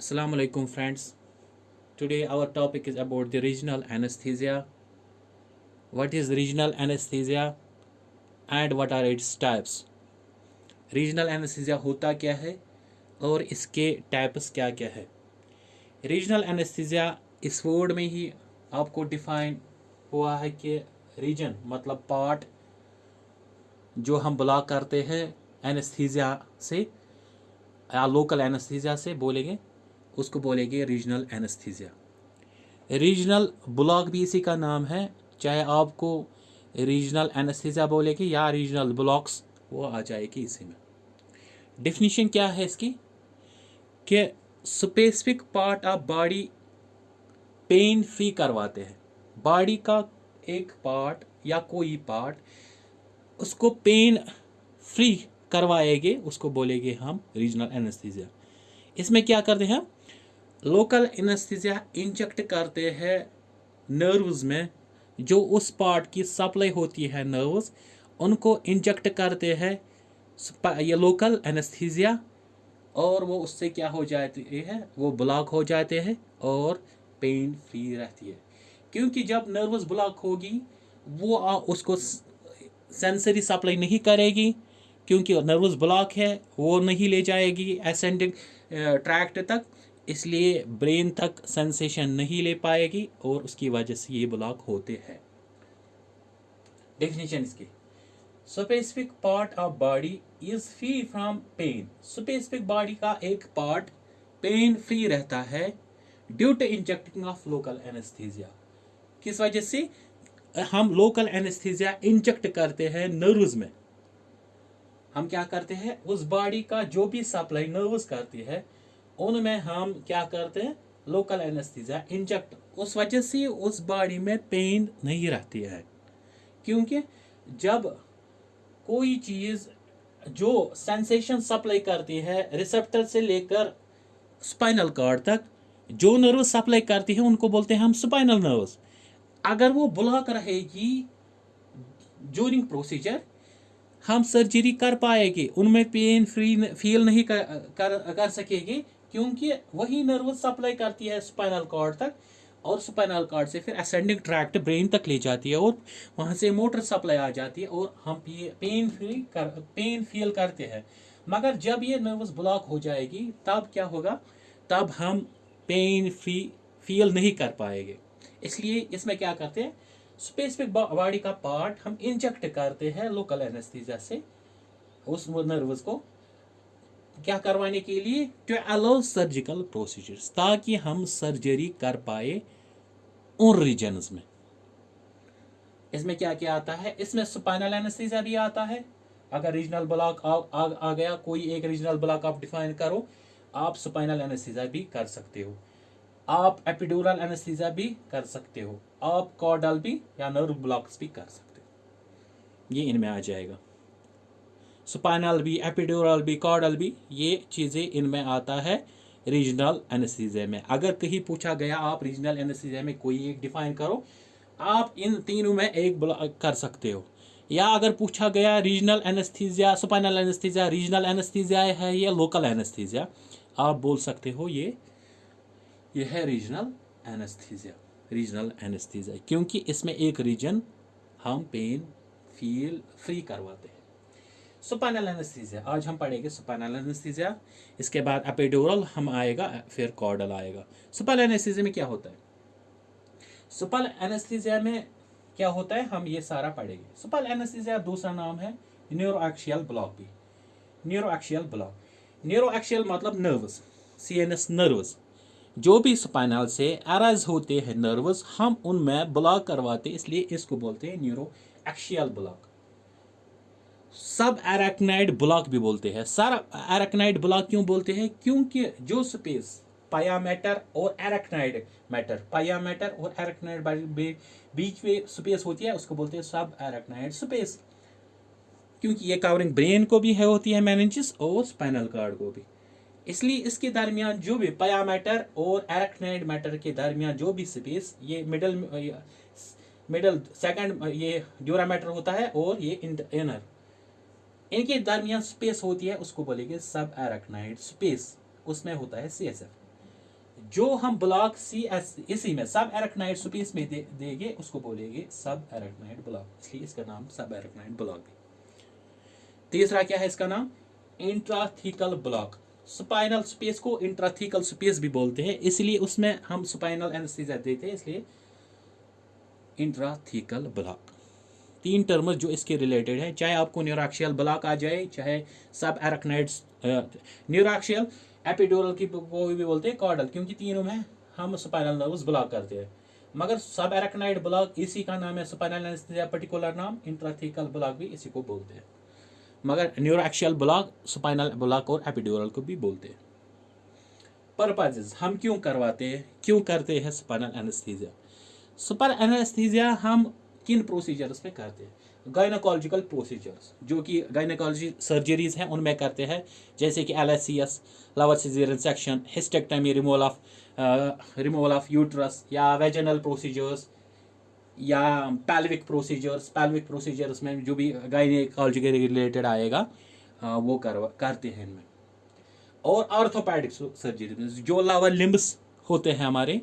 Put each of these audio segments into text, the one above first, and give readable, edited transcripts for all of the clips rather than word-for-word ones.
Assalamu alaikum friends. Today our topic is about the regional anesthesia. What is regional anesthesia and what are its types? Regional anaesthesia होता क्या है और इसके types क्या क्या है? रीजनल एनेस्थीसिया इस वर्ड में ही आपको डिफाइन हुआ है कि रीजन मतलब पार्ट जो हम ब्लॉक करते हैं एनेस्थीसिया से या लोकल एनेस्थीसिया से बोलेंगे उसको बोलेंगे रीजनल एनेस्थीसिया। रीजनल ब्लॉक भी इसी का नाम है, चाहे आपको रीजनल एनेस्थीसिया बोलेंगे या रीजनल ब्लॉक्स वो आ जाएगी इसी में। डेफिनेशन क्या है इसकी कि specific part of body pain free करवाते हैं। बॉडी का एक पार्ट या कोई पार्ट उसको पेन फ्री करवाएंगे, उसको बोलेंगे हम रीजनल एनेस्थीसिया। इसमें क्या करते हैं, लोकल एनेस्थीसिया इंजेक्ट करते हैं नर्व्स में, जो उस पार्ट की सप्लाई होती है नर्व्स उनको इंजेक्ट करते हैं ये लोकल एनेस्थीसिया, और वो उससे क्या हो जाती है, वो ब्लॉक हो जाते हैं और पेन फ्री रहती है। क्योंकि जब नर्व्स ब्लॉक होगी वो उसको सेंसरी सप्लाई नहीं करेगी, क्योंकि नर्व्स ब्लॉक है, वो नहीं ले जाएगी असेंडिंग ट्रैक्ट तक, इसलिए ब्रेन तक सेंसेशन नहीं ले पाएगी और उसकी वजह से ये ब्लॉक होते हैं। डेफिनेशन इसकी, specific part of body is free from pain. Specific body का एक पार्ट पेन फ्री रहता है due to injecting of local anaesthesia. किस वजह से? हम लोकल एनेस्थीसिया इंजेक्ट करते हैं नर्व्स में। हम क्या करते हैं, उस बॉडी का जो भी सप्लाई नर्व्स करती है उनमें हम क्या करते हैं, लोकल एनेस्थीसिया इंजेक्ट। उस वजह से उस बॉडी में पेन नहीं रहती है, क्योंकि जब कोई चीज़ जो सेंसेशन सप्लाई करती है रिसेप्टर से लेकर स्पाइनल कॉर्ड तक, जो नर्व सप्लाई करती है उनको बोलते हैं हम स्पाइनल नर्व्स। अगर वो ब्लॉक रहेगी ड्यूरिंग प्रोसीजर, हम सर्जरी कर पाएंगे, उनमें पेन फ्री फील नहीं कर सकेंगे, क्योंकि वही नर्व सप्लाई करती है स्पाइनल कॉर्ड तक, और स्पाइनल कॉर्ड से फिर असेंडिंग ट्रैक्ट ब्रेन तक ले जाती है और वहाँ से मोटर सप्लाई आ जाती है और हम पेन फील करते हैं। मगर जब ये नर्व्स ब्लॉक हो जाएगी तब क्या होगा, तब हम पेन फ्री फील नहीं कर पाएंगे। इसलिए इसमें क्या करते हैं, स्पेसिफिक बॉडी का पार्ट हम इंजेक्ट करते हैं लोकल एनेस्थीसिया से उस नर्व्स को क्या करवाने के लिए, टू अलाउ सर्जिकल प्रोसीजर्स, ताकि हम सर्जरी कर पाए उन रीजन्स में। इसमें क्या क्या आता है, इसमें स्पाइनल एनेस्थीसिया भी आता है। अगर रीजनल ब्लॉक आ गया, कोई एक रीजनल ब्लॉक आप डिफाइन करो, आप स्पाइनल एनेस्थीसिया भी कर सकते हो, आप एपिड्यूरल एनेस्थीसिया भी कर सकते हो, आप कॉर्डल भी या नर्व ब्लॉक्स भी कर सकते हो, ये इनमें आ जाएगा। स्पाइनल भी, एपिड्यूरल भी, कॉर्डल भी, ये चीज़ें इनमें आता है रीजनल एनेस्थीसिया में। अगर कहीं पूछा गया आप रीजनल एनेस्थीसिया में कोई एक डिफाइन करो, आप इन तीनों में एक कर सकते हो। या अगर पूछा गया regional anaesthesia, spinal anaesthesia, regional anaesthesia है या लोकल एनेस्थीसिया, आप बोल सकते हो ये है रीजनल एनेस्थीसिया। रीजनल एनेस्थीसिया क्योंकि इसमें एक रीजन हम पेन फील फ्री करवाते हैं। स्पाइनल एनेस्थीसिया आज हम पढ़ेंगे स्पाइनल एनेस्थीसिया, इसके बाद एपिड्यूरल हम आएगा, फिर कॉर्डल आएगा। स्पाइनल एनेस्थीसिया में क्या होता है, स्पाइनल एनेस्थीसिया में क्या होता है हम ये सारा पढ़ेंगे। स्पाइनल एनेस्थीसिया दूसरा नाम है न्यूरोएक्सियल ब्लॉक भी। न्यूरोएक्सियल ब्लॉक, न्यूरोएक्सियल मतलब नर्व्स, सीएनएस नर्व्स जो भी स्पाइनल से अराइज होते हैं नर्व्स, हम उनमें ब्लॉक करवाते, इसलिए इसको बोलते हैं न्यूरोएक्सियल ब्लॉक। सब एराक्नाइड ब्लॉक भी बोलते हैं। सर एराक्नाइड ब्लॉक क्यों बोलते हैं, क्योंकि जो स्पेस पाया मैटर और एराक्नाइड मैटर, पाया मैटर और एराक्नाइड बीच में स्पेस होती है, उसको बोलते हैं सब एराक्नाइड स्पेस, क्योंकि ये कवरिंग ब्रेन को भी है होती है, मेनिंजेस और स्पाइनल कॉर्ड को भी। इसलिए इसके दरमियान जो भी पाया मैटर और एराक्नाइड मैटर के दरमियान जो भी स्पेस, ये मिडल सेकंड ये ड्यूरा मैटर होता है और ये इनर, इनके दरमियान स्पेस होती है, उसको बोलेंगे सब एराक्नाइड स्पेस, उसमें होता है सीएसएफ। जो हम ब्लॉक सी एस इसी में सब एरेक्नाइड स्पेस में देंगे उसको बोलेंगे सब एरेक्नाइड ब्लॉक, इसलिए इसका नाम सब एरेक्नाइड ब्लॉक है। तीसरा क्या है इसका नाम? Intrathecal block. स्पाइनल स्पेस को इंट्राथीकल स्पेस भी बोलते हैं, इसलिए उसमें हम स्पाइनल एनेस्थीसिया देते हैं, इसलिए इंट्राथीकल ब्लॉक। तीन टर्म्स जो इसके रिलेटेड है, चाहे आपको न्यूरोक्सियल ब्लॉक आ जाए, चाहे सब एरेक्नाइड्स, न्यूरोक्सियल, एपिड्यूरल की को भी बोलते हैं, कॉर्डल, क्योंकि तीनों में हम स्पाइनल नर्व्स ब्लॉक करते हैं। मगर सब एरेक्नाइड ब्लॉक इसी का नाम है, स्पाइनल एनेस्थीसिया पर्टिकुलर नाम, इंट्राथीकल ब्लॉक भी इसी को बोलते हैं। मगर न्यूरोक्सियल ब्लॉक, स्पाइनल ब्लॉक और एपिड्यूरल को भी बोलते हैं। पर्पसेस, हम क्यों करवाते हैं, क्यों करते हैं स्पाइनल एनेस्थीसिया? स्पाइनल एनेस्थीसिया हम किन प्रोसीजर्स में करते हैं? गायनोकोलॉजिकल प्रोसीजर्स, जो कि गायनोकोलॉजी सर्जरीज हैं उनमें करते हैं, जैसे कि LSCS, lover caesarean section, hysterectomy, removal of uterus, या वेजिनल प्रोसीजर्स, या पैल्विक प्रोसीजर्स में जो भी गायनोकोलॉजी के रिलेटेड आएगा वो करते हैं इनमें। और ऑर्थोपेडिक सर्जरी में जो लोअर लिम्ब्स होते हैं हमारे,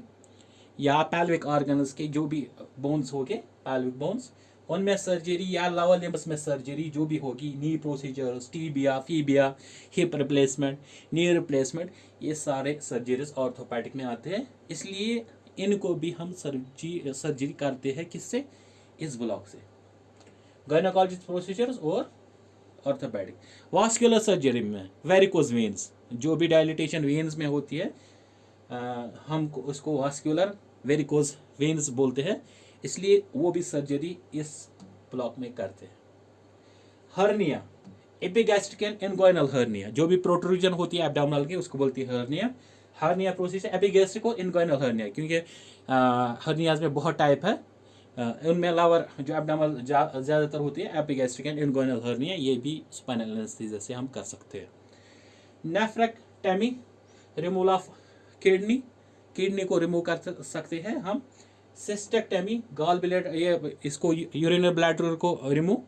या पैल्विक ऑर्गन्स के जो भी बोन्स हो गए, पैल्विक बोन्स, उनमें सर्जरी, या लोअर लिम्ब्स में सर्जरी जो भी होगी, knee procedures, tibia, fibula, hip replacement, knee replacement, ये सारे सर्जरीज ऑर्थोपेडिक में आते हैं, इसलिए इनको भी हम सर्जरी करते हैं। किससे? इस ब्लॉक से। गायनोकोलॉजी प्रोसीजर्स और ऑर्थोपेडिक। वास्कुलर सर्जरी में वेरिकोज वेन्स, जो भी डायलिटेशन वेन्स में होती है, हम उसको वास्कुलर वेरिकोज वेन्स बोलते हैं, इसलिए वो भी सर्जरी इस ब्लॉक में करते हैं। Hernia, epigastric and inguinal hernia, जो भी प्रोट्रूजन होती है एब्डोमिनल की उसको बोलती है हर्निया। हर्निया प्रोसीजर एपिगैस्ट्रिक और इनगुइनल हर्निया, क्योंकि हर्नियाज में बहुत टाइप है, उनमें लोअर जो एब्डोमिनल ज़्यादातर होती है एपिगैस्ट्रिक एंड इनगुइनल हर्निया, ये भी स्पाइनल एनेस्थीसिया से हम कर सकते हैं। नेफ्रेक्टमी, रिमूवल ऑफ किडनी को रिमूव कर सकते हैं हम। सिस्टेक्टमी, गॉल ब्लैडर, ये इसको यूरिनरी ब्लैडर को रिमूव,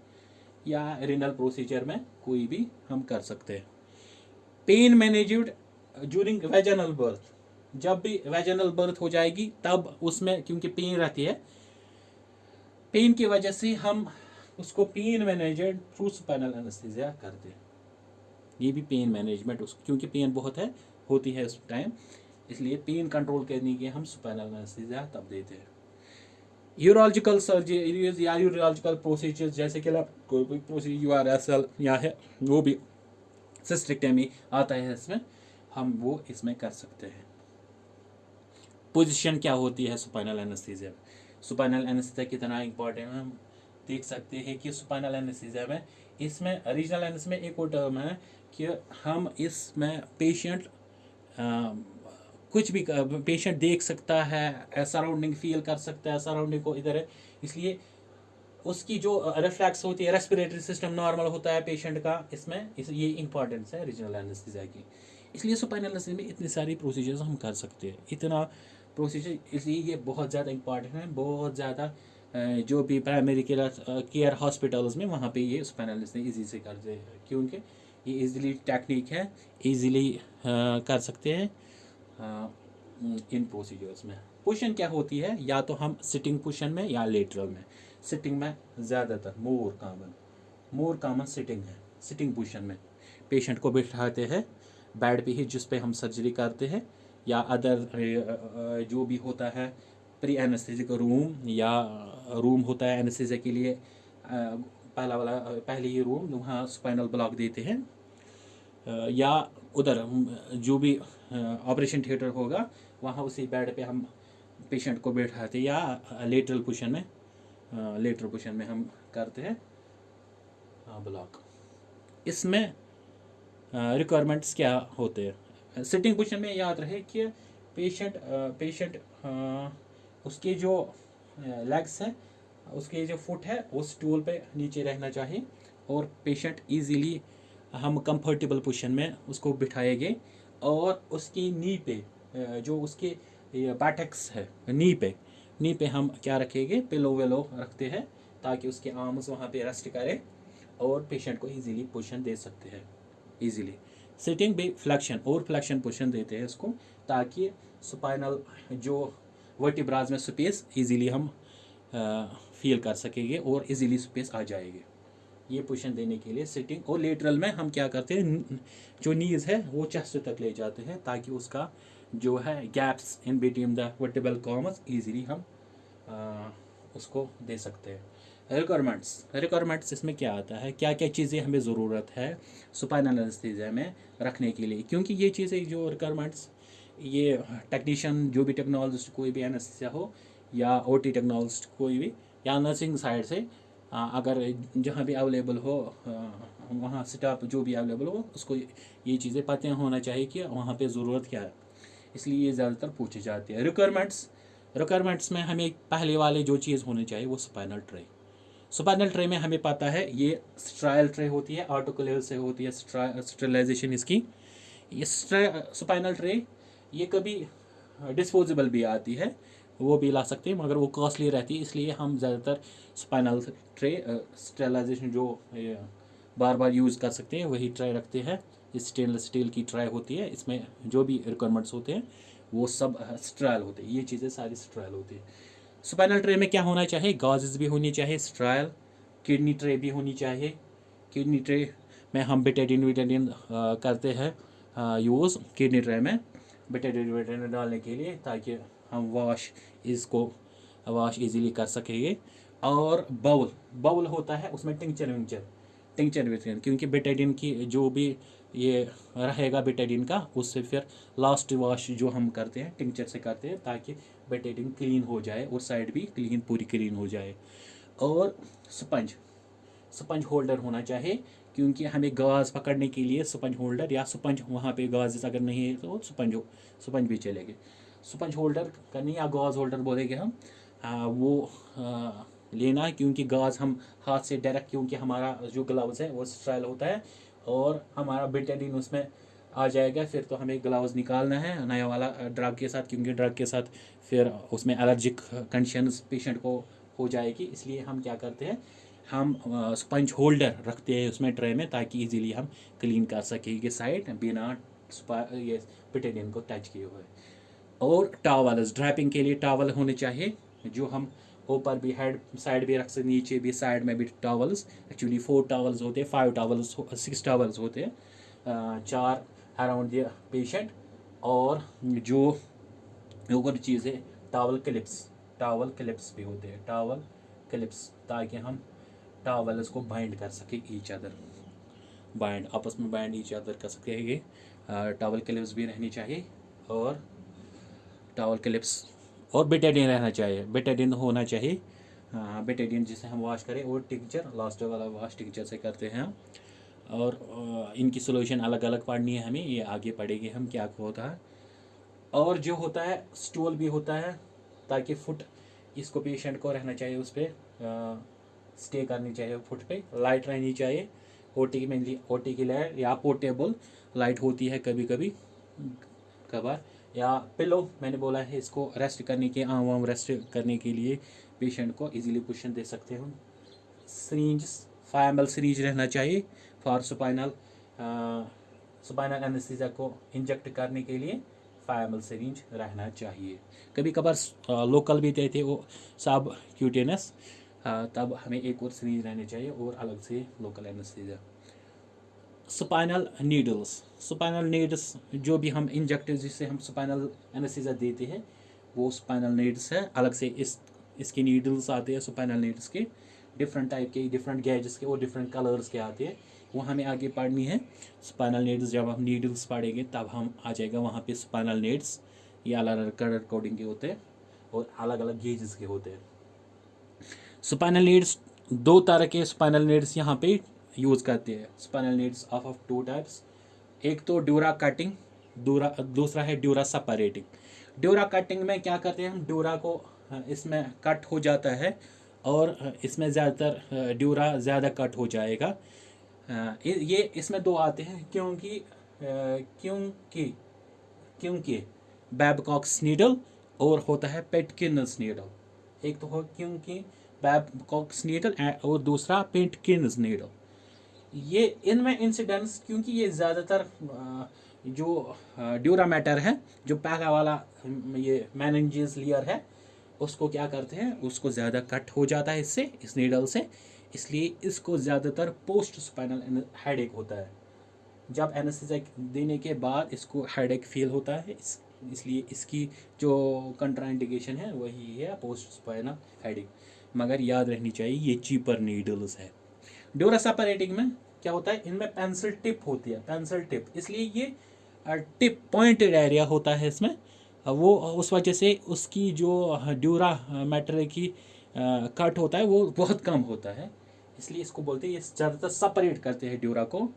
या रिनल प्रोसीजर में कोई भी हम कर सकते हैं। Pain managed during vaginal birth, जब भी वेजिनल बर्थ हो जाएगी तब उसमें क्योंकि पेन रहती है, पेन की वजह से हम उसको pain managed through spinal anaesthesia करते हैं। ये भी पेन मैनेजमेंट, क्योंकि पेन बहुत होती है उस टाइम, इसलिए पेन कंट्रोल करने के हम स्पाइनल एनेस्थीसिया तब देते हैं। यूरोलॉजिकल सर्जरीज या यूरोलॉजिकल प्रोसीजर्स, जैसे कि कोई प्रोसीजर URSL या है, वो भी सिस्टेक्टमी आता है इसमें, हम वो इसमें कर सकते हैं। पोजीशन क्या होती है स्पाइनल एनेस्थीसिया में? स्पाइनल एनेस्थीसिया कितना इंपॉर्टेंट है हम देख सकते हैं कि स्पाइनल एनेस्थीसिया में, इसमें रीजनल एनेस्थीसिया में एक और टर्म है कि हम इसमें पेशेंट कुछ भी पेशेंट देख सकता है, सराउंडिंग फील कर सकता है, सराउंडिंग को इधर है, इसलिए उसकी जो रिफ्लेक्स होती है, रेस्पिरेटरी सिस्टम नॉर्मल होता है पेशेंट का, ये इंपॉर्टेंस है रीजनल एनेस्थीसिया की। इसलिए स्पाइनल एनेस्थीसिया में इतनी सारी प्रोसीजर्स हम कर सकते हैं, इतना प्रोसीजर, इसलिए ये बहुत ज़्यादा इंपॉर्टेंट है। बहुत ज़्यादा जो भी प्राइमरी केयर हॉस्पिटल्स में वहाँ पे ये स्पाइनल एनेस्थीसिया ईजी से करते हैं, क्योंकि ये ईजिली टेक्निक है, ईजिली कर सकते हैं इन प्रोसीजर्स में। पोजीशन क्या होती है? या तो हम सिटिंग पोजीशन में या लेटरल में। सिटिंग में ज़्यादातर मोर कॉमन सिटिंग है। सिटिंग पोजीशन में पेशेंट को बिठाते हैं बेड पे ही, जिस पे हम सर्जरी करते हैं, या अदर जो भी होता है प्री एनेस्थेसिक रूम, या रूम होता है एनेस्थेसिया के लिए पहले ही रूम, वहाँ स्पाइनल ब्लॉक देते हैं, या उधर जो भी ऑपरेशन थिएटर होगा वहाँ उसी बेड पे हम पेशेंट को बैठाते हैं, या लेटरल पोजीशन में हम करते हैं ब्लॉक। इसमें रिक्वायरमेंट्स क्या होते हैं? सिटिंग पोजीशन में याद रहे कि पेशेंट उसके जो लेग्स हैं, उसके जो फुट है वो स्टूल पे नीचे रहना चाहिए, और पेशेंट इजीली हम कंफर्टेबल पोजीशन में उसको बिठाएंगे, और उसकी नी पे जो उसके बैटेक्स है, नी पे हम क्या रखेंगे? पिलो वेलो रखते हैं, ताकि उसके आर्म्स वहाँ पे रेस्ट करें और पेशेंट को इजीली पोजीशन दे सकते हैं इजीली। सिटिंग भी फ्लेक्शन पोजीशन देते हैं इसको, ताकि स्पाइनल जो वर्टिब्राज में स्पेस इजीली हम फील कर सकेंगे और इजीली स्पेस आ जाएगी। ये पोजीशन देने के लिए सिटिंग। और लेटरल में हम क्या करते हैं, जो नीज है वो चेस्ट तक ले जाते हैं ताकि उसका जो है gaps in between the vertebral columns easily हम उसको दे सकते हैं। रिक्वायरमेंट्स इसमें क्या आता है, क्या क्या चीज़ें हमें ज़रूरत है स्पाइनल एनेस्थीसिया में रखने के लिए, क्योंकि ये चीज़ें जो रिक्वायरमेंट्स ये टेक्नीशियन जो भी टेक्नोलॉजिस्ट कोई भी एनेस्थीसिया हो या ओटी टेक्नोलॉजिस्ट कोई भी या नर्सिंग साइड से अगर जहाँ भी अवेलेबल हो वहाँ स्टाफ जो भी अवेलेबल हो उसको ये चीज़ें पता होना चाहिए कि वहाँ पे ज़रूरत क्या है, इसलिए ये ज़्यादातर पूछी जाती है। रिक्वायरमेंट्स में हमें पहले वाले जो चीज़ होनी चाहिए वो स्पाइनल ट्रे में हमें पता है ये स्ट्रायल ट्रे होती है, ऑटोक्लेव से होती है स्टरलाइजेशन इसकी। ये स्पाइनल ट्रे ये कभी डिस्पोजेबल भी आती है, वो भी ला सकते हैं मगर वो कॉस्टली रहती है, इसलिए हम ज़्यादातर स्पाइनल ट्रे स्टरलाइजेशन जो बार बार यूज़ कर सकते हैं वही ट्रे रखते हैं। स्टेनलेस स्टील की ट्रे होती है, इसमें जो भी रिक्वायरमेंट्स होते हैं वो सब स्ट्रायल होते हैं, ये चीज़ें सारी स्ट्रायल होती है। स्पाइनल ट्रे में क्या होना चाहिए, गाजेस भी होनी चाहिए स्ट्रायल, किडनी ट्रे भी होनी चाहिए। किडनी ट्रे में हम बेटाडीन करते हैं यूज़ किडनी ट्रे में बेटाडीन डालने के लिए ताकि हम वॉश इजीली कर सकेंगे। और बाउल होता है उसमें टिंचर क्योंकि बेटाडीन की जो भी ये रहेगा बेटाडीन का उससे फिर लास्ट वॉश जो हम करते हैं टिंचर से करते हैं ताकि बेटाडीन क्लीन हो जाए और साइड भी पूरी क्लीन हो जाए। और स्पंज होल्डर होना चाहिए क्योंकि हमें गाज पकड़ने के लिए स्पंज होल्डर या स्पंज वहाँ पे गाज अगर नहीं है तो स्पंज भी चलेगी। स्पंज होल्डर करनी या गाज होल्डर बोलेंगे हम वो लेना है क्योंकि गाज हम हाथ से डायरेक्ट, क्योंकि हमारा जो ग्लव्स है वो स्ट्राइल होता है और हमारा बेटाडीन उसमें आ जाएगा, फिर तो हमें ग्लव्स निकालना है नया वाला ड्रग के साथ, क्योंकि ड्रग के साथ फिर उसमें एलर्जिक कंडीशंस पेशेंट को हो जाएगी। इसलिए हम क्या करते हैं, हम स्पंज होल्डर रखते हैं उसमें ट्रे में ताकि इजीली हम क्लीन कर सकेंगे साइड बिना ये बेटाडीन को टच किए हुए। और टॉवल्स, ड्रैपिंग के लिए टॉवल होने चाहिए जो हम ऊपर भी हेड साइड भी रख सकते, नीचे भी साइड में भी टॉवल्स। एक्चुअली 4 टॉवल्स होते हैं, 5 टॉवल्स 6 टॉवल्स होते हैं, 4 अराउंड द पेशेंट। और जो और चीज़ है टॉवल क्लिप्स भी होते हैं, टॉवल क्लिप्स, ताकि हम टॉवल्स को बाइंड कर सके ईच अदर, आपस में बाइंड ईच अदर कर सके। ये टॉवल क्लिप्स भी रहनी चाहिए और टॉवल क्लिप्स और बेटाडीन रहना चाहिए, बेटाडीन होना चाहिए, बेटाडीन जिसे हम वॉश करें। और टिंचर लास्ट वाला वॉश टिंचर से करते हैं। और इनकी सोल्यूशन अलग अलग पढ़नी है हमें, ये आगे पढ़ेंगे हम क्या होता है। और जो होता है स्टूल भी होता है ताकि फुट इसको पेशेंट को रहना चाहिए, उस पर स्टे करनी चाहिए, फुट पे लाइट रहनी चाहिए। ओटी की लाइट या पोर्टेबल लाइट होती है कभी कभार, या पिलो मैंने बोला है, इसको रेस्ट करने के आम रेस्ट करने के लिए पेशेंट को इजीली पोजीशन दे सकते हैं। सिरिंज 5 ml सिरिंज रहना चाहिए फॉर स्पाइनल एनेस्थीसिया को इंजेक्ट करने के लिए 5 ml सिरिंज रहना चाहिए। कभी कभार लोकल भी देते वो सब क्यूटेनस, तब हमें एक और सिरिंज रहनी चाहिए और अलग से लोकल एनेस्थीसिया। स्पाइनल नीडल्स जो भी हम इंजेक्ट जिससे हम स्पाइनल एनेस्थीसिया देते हैं वो स्पाइनल नीडल्स है, अलग से इसके नीडल्स आते हैं स्पाइनल नीडल्स के, डिफरेंट टाइप के, डिफरेंट गैजेस के और डिफरेंट कलर्स के आते हैं, वो हमें आगे पढ़नी है। स्पाइनल नीडल्स जब हम नीडल्स पढ़ेंगे तब हम आ जाएगा वहाँ पे स्पाइनल नीड्स, ये अलग अलग कलर कोडिंग के होते हैं और अलग अलग गेजेस के होते हैं। स्पाइनल नीड्स 2 तरह के स्पाइनल नीड्स यहाँ पे यूज़ करते हैं। स्पाइनल नीड्स ऑफ 2 टाइप्स, एक तो ड्यूरा कटिंग, दूसरा है ड्यूरा सेपरेटिंग। ड्यूरा कटिंग में क्या करते हैं हम, ड्यूरा को इसमें कट हो जाता है और इसमें ज़्यादातर ड्यूरा ज़्यादा कट हो जाएगा। ये इसमें 2 आते हैं क्योंकि बैबकॉक्स नीडल और होता है पेटकिन्स नीडल। एक तो हो क्योंकि बैबकॉक्स नीडल और दूसरा पेटकिन्स नीडल। ये इनमें इंसिडेंट्स, क्योंकि ये ज़्यादातर जो ड्यूरा मैटर है, जो पहला वाला ये मेनिंजेस लेयर है, उसको क्या करते हैं, उसको ज़्यादा कट हो जाता है इससे, इस नीडल से, इसलिए इसको ज़्यादातर पोस्ट स्पाइनल हेडेक होता है। जब एनेस्थीसिया देने के बाद इसको हेडेक फील होता है, इसलिए इसकी जो कंट्राइंडिकेशन है वही है पोस्ट स्पाइनल हेडेक। मगर याद रहनी चाहिए ये चीपर नीडल्स है। ड्यूरा सेपरेटिंग में क्या होता है, इनमें पेंसिल टिप होती है, पेंसिल टिप, इसलिए ये टिप पॉइंटेड एरिया होता है इसमें, वो उस वजह से उसकी जो ड्यूरा मैटर की कट होता है वो बहुत कम होता है, इसलिए इसको बोलते हैं, ये ज़्यादातर सेपरेट करते हैं ड्यूरा को।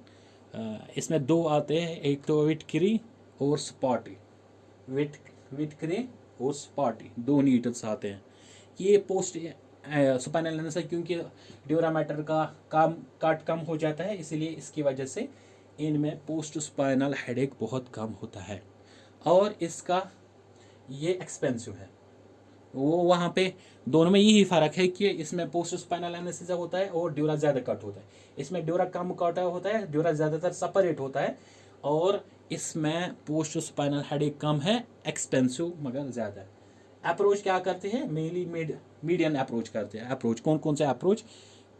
इसमें दो आते हैं, एक तो विटकरी और स्पॉटी, विटकरी और स्पॉटी, दो नीडल्स आते हैं। ये पोस्ट स्पाइनल एनेस्थीसिया, क्योंकि ड्यूरा मैटर का कट कम हो जाता है, इसीलिए इसकी वजह से इनमें पोस्ट स्पाइनल हेडेक बहुत कम होता है, और इसका ये एक्सपेंसिव है। वो वहाँ पे दोनों में यही फ़र्क है कि इसमें पोस्ट स्पाइनल एनेस्थीसिया होता है और ड्यूरा ज़्यादा कट होता है, इसमें ड्यूरा कम कट होता है, ड्यूरा ज़्यादातर सेपरेट होता है, और इसमें पोस्ट स्पाइनल हेडेक कम है, एक्सपेंसिव मगर ज़्यादा है। अप्रोच क्या करते हैं, मेनली मीडियन अप्रोच करते हैं। अप्रोच कौन कौन से अप्रोच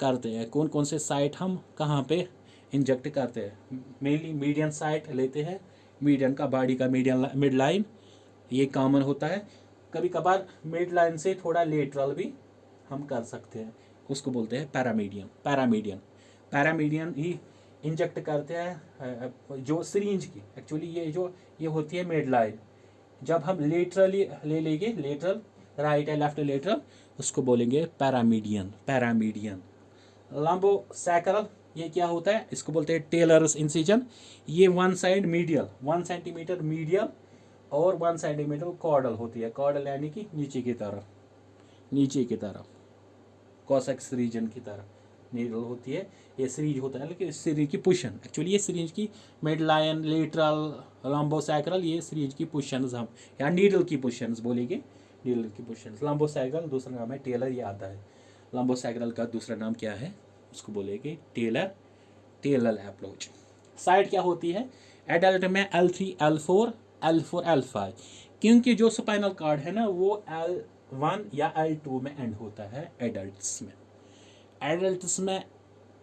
करते हैं, कौन कौन से साइट हम कहाँ पे इंजेक्ट करते हैं, मेनली मीडियन साइट लेते हैं, मीडियन का बॉडी का मीडियन मिड लाइन ये कॉमन होता है, कभी कभार मिड लाइन से थोड़ा लेटरल भी हम कर सकते हैं, उसको बोलते हैं पैरामीडियन। पैरामीडियन ही इंजेक्ट करते हैं जो सिरिंज की, एक्चुअली ये होती है मिड लाइन, जब हम लेटरली ले लेंगे, लेटरल राइट है लेफ्ट लेटरल, उसको बोलेंगे पैरामीडियन। लंबोसैक्रल ये क्या होता है, इसको बोलते हैं टेलर्स इंसिजन, ये 1 साइड मीडियल 1 सेंटीमीटर मीडियल और 1 सेंटीमीटर कॉर्डल होती है, कॉर्डल यानी कि नीचे की तरफ कॉसेक्स रीजन की तरफ नीडल होती है, ये सीरीज होता है, लेकिन सीरीज की पोजीशन, एक्चुअली ये सीरीज की मिड लाइन लेटरल लंबोसैक्रल, ये सीरीज की पोजीशंस हम या नीडल की पोजीशंस बोलेंगे, नीडल की पोजीशंस। लंबोसैक्रल दूसरा नाम है टेलर, ये आता है। लंबोसैक्रल का दूसरा नाम क्या है, उसको बोलेंगे टेलर अप्रोच। साइड क्या होती है, एडल्ट में L3 L4 L4 L5, क्योंकि जो स्पाइनल कार्ड है ना वो L1 या L2 में एंड होता है एडल्ट्स में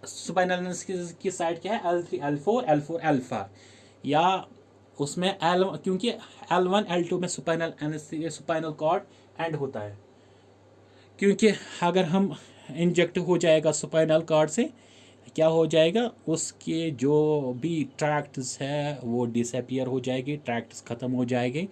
स्पाइनल एनेस्थीसिया की साइड क्या है, L3 L4 L4 L5, या उसमें क्योंकि L1 L2 में स्पाइनल कॉर्ड एंड होता है, क्योंकि अगर हम इंजेक्ट हो जाएगा स्पाइनल कॉर्ड से, क्या हो जाएगा, उसके जो भी ट्रैक्ट्स है वो डिसअपियर हो जाएगी, ट्रैक्ट्स ख़त्म हो जाएंगे,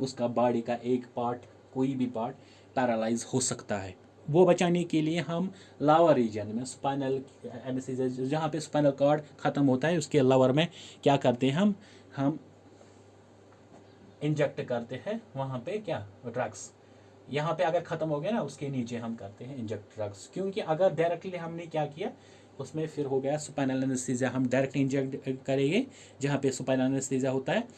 उसका बॉडी का एक पार्ट, कोई भी पार्ट पैरालाइज हो सकता है। वो बचाने के लिए हम लोअर रीजन में स्पाइनल एनेस्थीसिया, जहाँ पे स्पाइनल कॉर्ड ख़त्म होता है उसके लोअर में क्या करते हैं, हम इंजेक्ट करते हैं वहाँ पे क्या ड्रग्स, यहाँ पे अगर ख़त्म हो गया ना उसके नीचे हम करते हैं इंजेक्ट ड्रग्स, क्योंकि अगर डायरेक्टली हमने क्या किया उसमें फिर हो गया स्पाइनल एनेस्थीसिया, हम डायरेक्ट इंजेक्ट करेंगे जहाँ पे स्पाइनल एनेस्थीसिया होता है,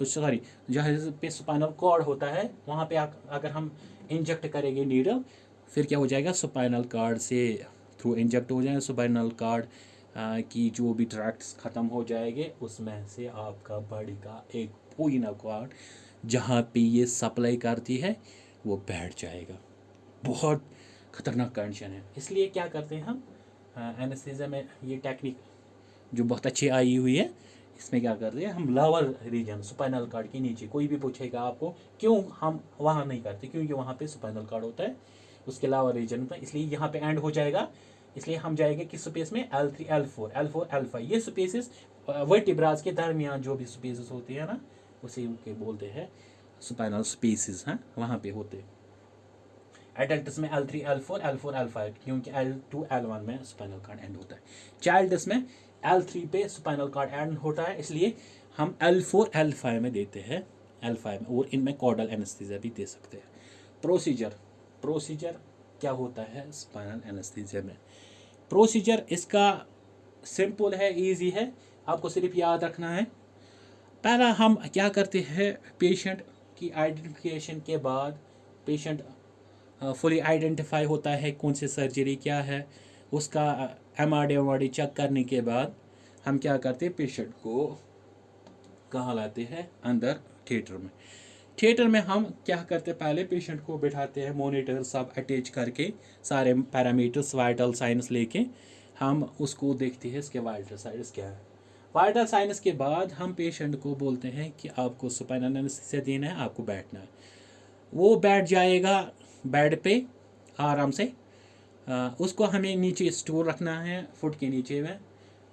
सॉरी जहाँ पे स्पाइनल कॉर्ड होता है वहाँ पे अगर हम इंजेक्ट करेंगे नीडल, फिर क्या हो जाएगा, स्पाइनल कॉर्ड से थ्रू इंजेक्ट हो जाएगा, स्पाइनल कॉर्ड की जो भी ट्रैक्ट्स ख़त्म हो जाएंगे, उसमें से आपका बॉडी का एक स्पाइनल कॉर्ड जहाँ पे ये सप्लाई करती है वो बैठ जाएगा। बहुत ख़तरनाक कंडीशन है, इसलिए क्या करते हैं हम एनेस्थीसिया में, ये टेक्निक जो बहुत अच्छी आई हुई है, इसमें क्या करते हैं हम लोअर रीजन स्पाइनल कॉर्ड के नीचे, कोई भी पूछेगा आपको क्यों हम वहाँ नहीं करते, क्योंकि वहाँ पे स्पाइनल कॉर्ड होता है उसके लोअर रीजन पर, इसलिए यहाँ पे एंड हो जाएगा, इसलिए हम जाएंगे किस स्पेस में, L3 L4 L4 L5, ये स्पेसेस वर्टिब्रास के दरमियान जो भी स्पेसेस होती है ना उसी के बोलते हैं स्पाइनल स्पेसेस, हैं वहाँ पे होते हैं। एडल्ट्स में L3 L4 L4 L5, क्योंकि L2 L1 में स्पाइनल कॉर्ड एंड होता है। चाइल्ड्स में L3 पे स्पाइनल कॉर्ड एंड होता है, इसलिए हम L4 L5 में देते हैं, L5 में, और इनमें कॉर्डल एनेस्थीसिया भी दे सकते हैं। प्रोसीजर क्या होता है स्पाइनल एनेस्थीसिया में, प्रोसीजर इसका सिंपल है, इजी है, आपको सिर्फ याद रखना है। पहला हम क्या करते हैं, पेशेंट की आइडेंटिफिकेशन के बाद, पेशेंट फुली आइडेंटिफाई होता है कौन सी सर्जरी क्या है, उसका MRD चेक करने के बाद हम क्या करते हैं, पेशेंट को कहाँ लाते हैं, अंदर थिएटर में। थिएटर में हम क्या करते हैं, पहले पेशेंट को बिठाते हैं, मॉनिटर सब अटैच करके, सारे पैरामीटर्स वाइटल साइंस लेके हम उसको देखते हैं इसके वाइटल साइंस क्या है। वाइटल साइंस के बाद हम पेशेंट को बोलते हैं कि आपको स्पाइनल एनेस्थीसिया देना है, आपको बैठना है। वो बैठ जाएगा बेड पे आराम से। उसको हमें नीचे स्टूल रखना है फुट के नीचे में,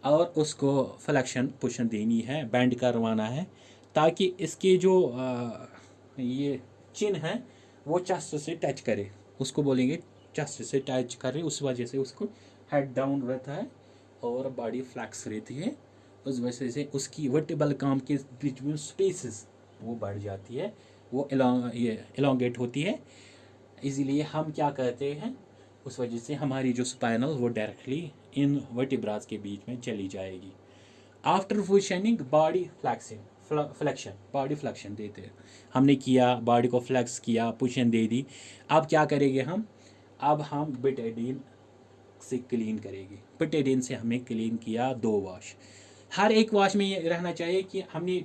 और उसको फ्लेक्शन पुशन देनी है, बैंड करवाना है, ताकि इसके जो ये चिन है वो चेस्ट से टच करे। उसको बोलेंगे चेस्ट से टच करे, उस वजह से उसको हेड डाउन रहता है और बॉडी फ्लैक्स रहती है। उस वजह से उसकी वर्टिबल काम के बीच में स्पेसेस वो बढ़ जाती है, वो एलोंगेट होती है। इसीलिए हम क्या कहते हैं, उस वजह से हमारी जो स्पाइनल वो डायरेक्टली इन वर्टिब्रास के बीच में चली जाएगी। After positioning body flexion, body flexion देते हैं। हमने किया, बॉडी को फ्लेक्स किया, पोजिशन दे दी। अब क्या करेंगे हम, अब हम बेटाडीन से क्लीन करेंगे। बेटाडीन से हमें क्लीन किया 2 वॉश। हर एक वॉश में ये रहना चाहिए कि हमने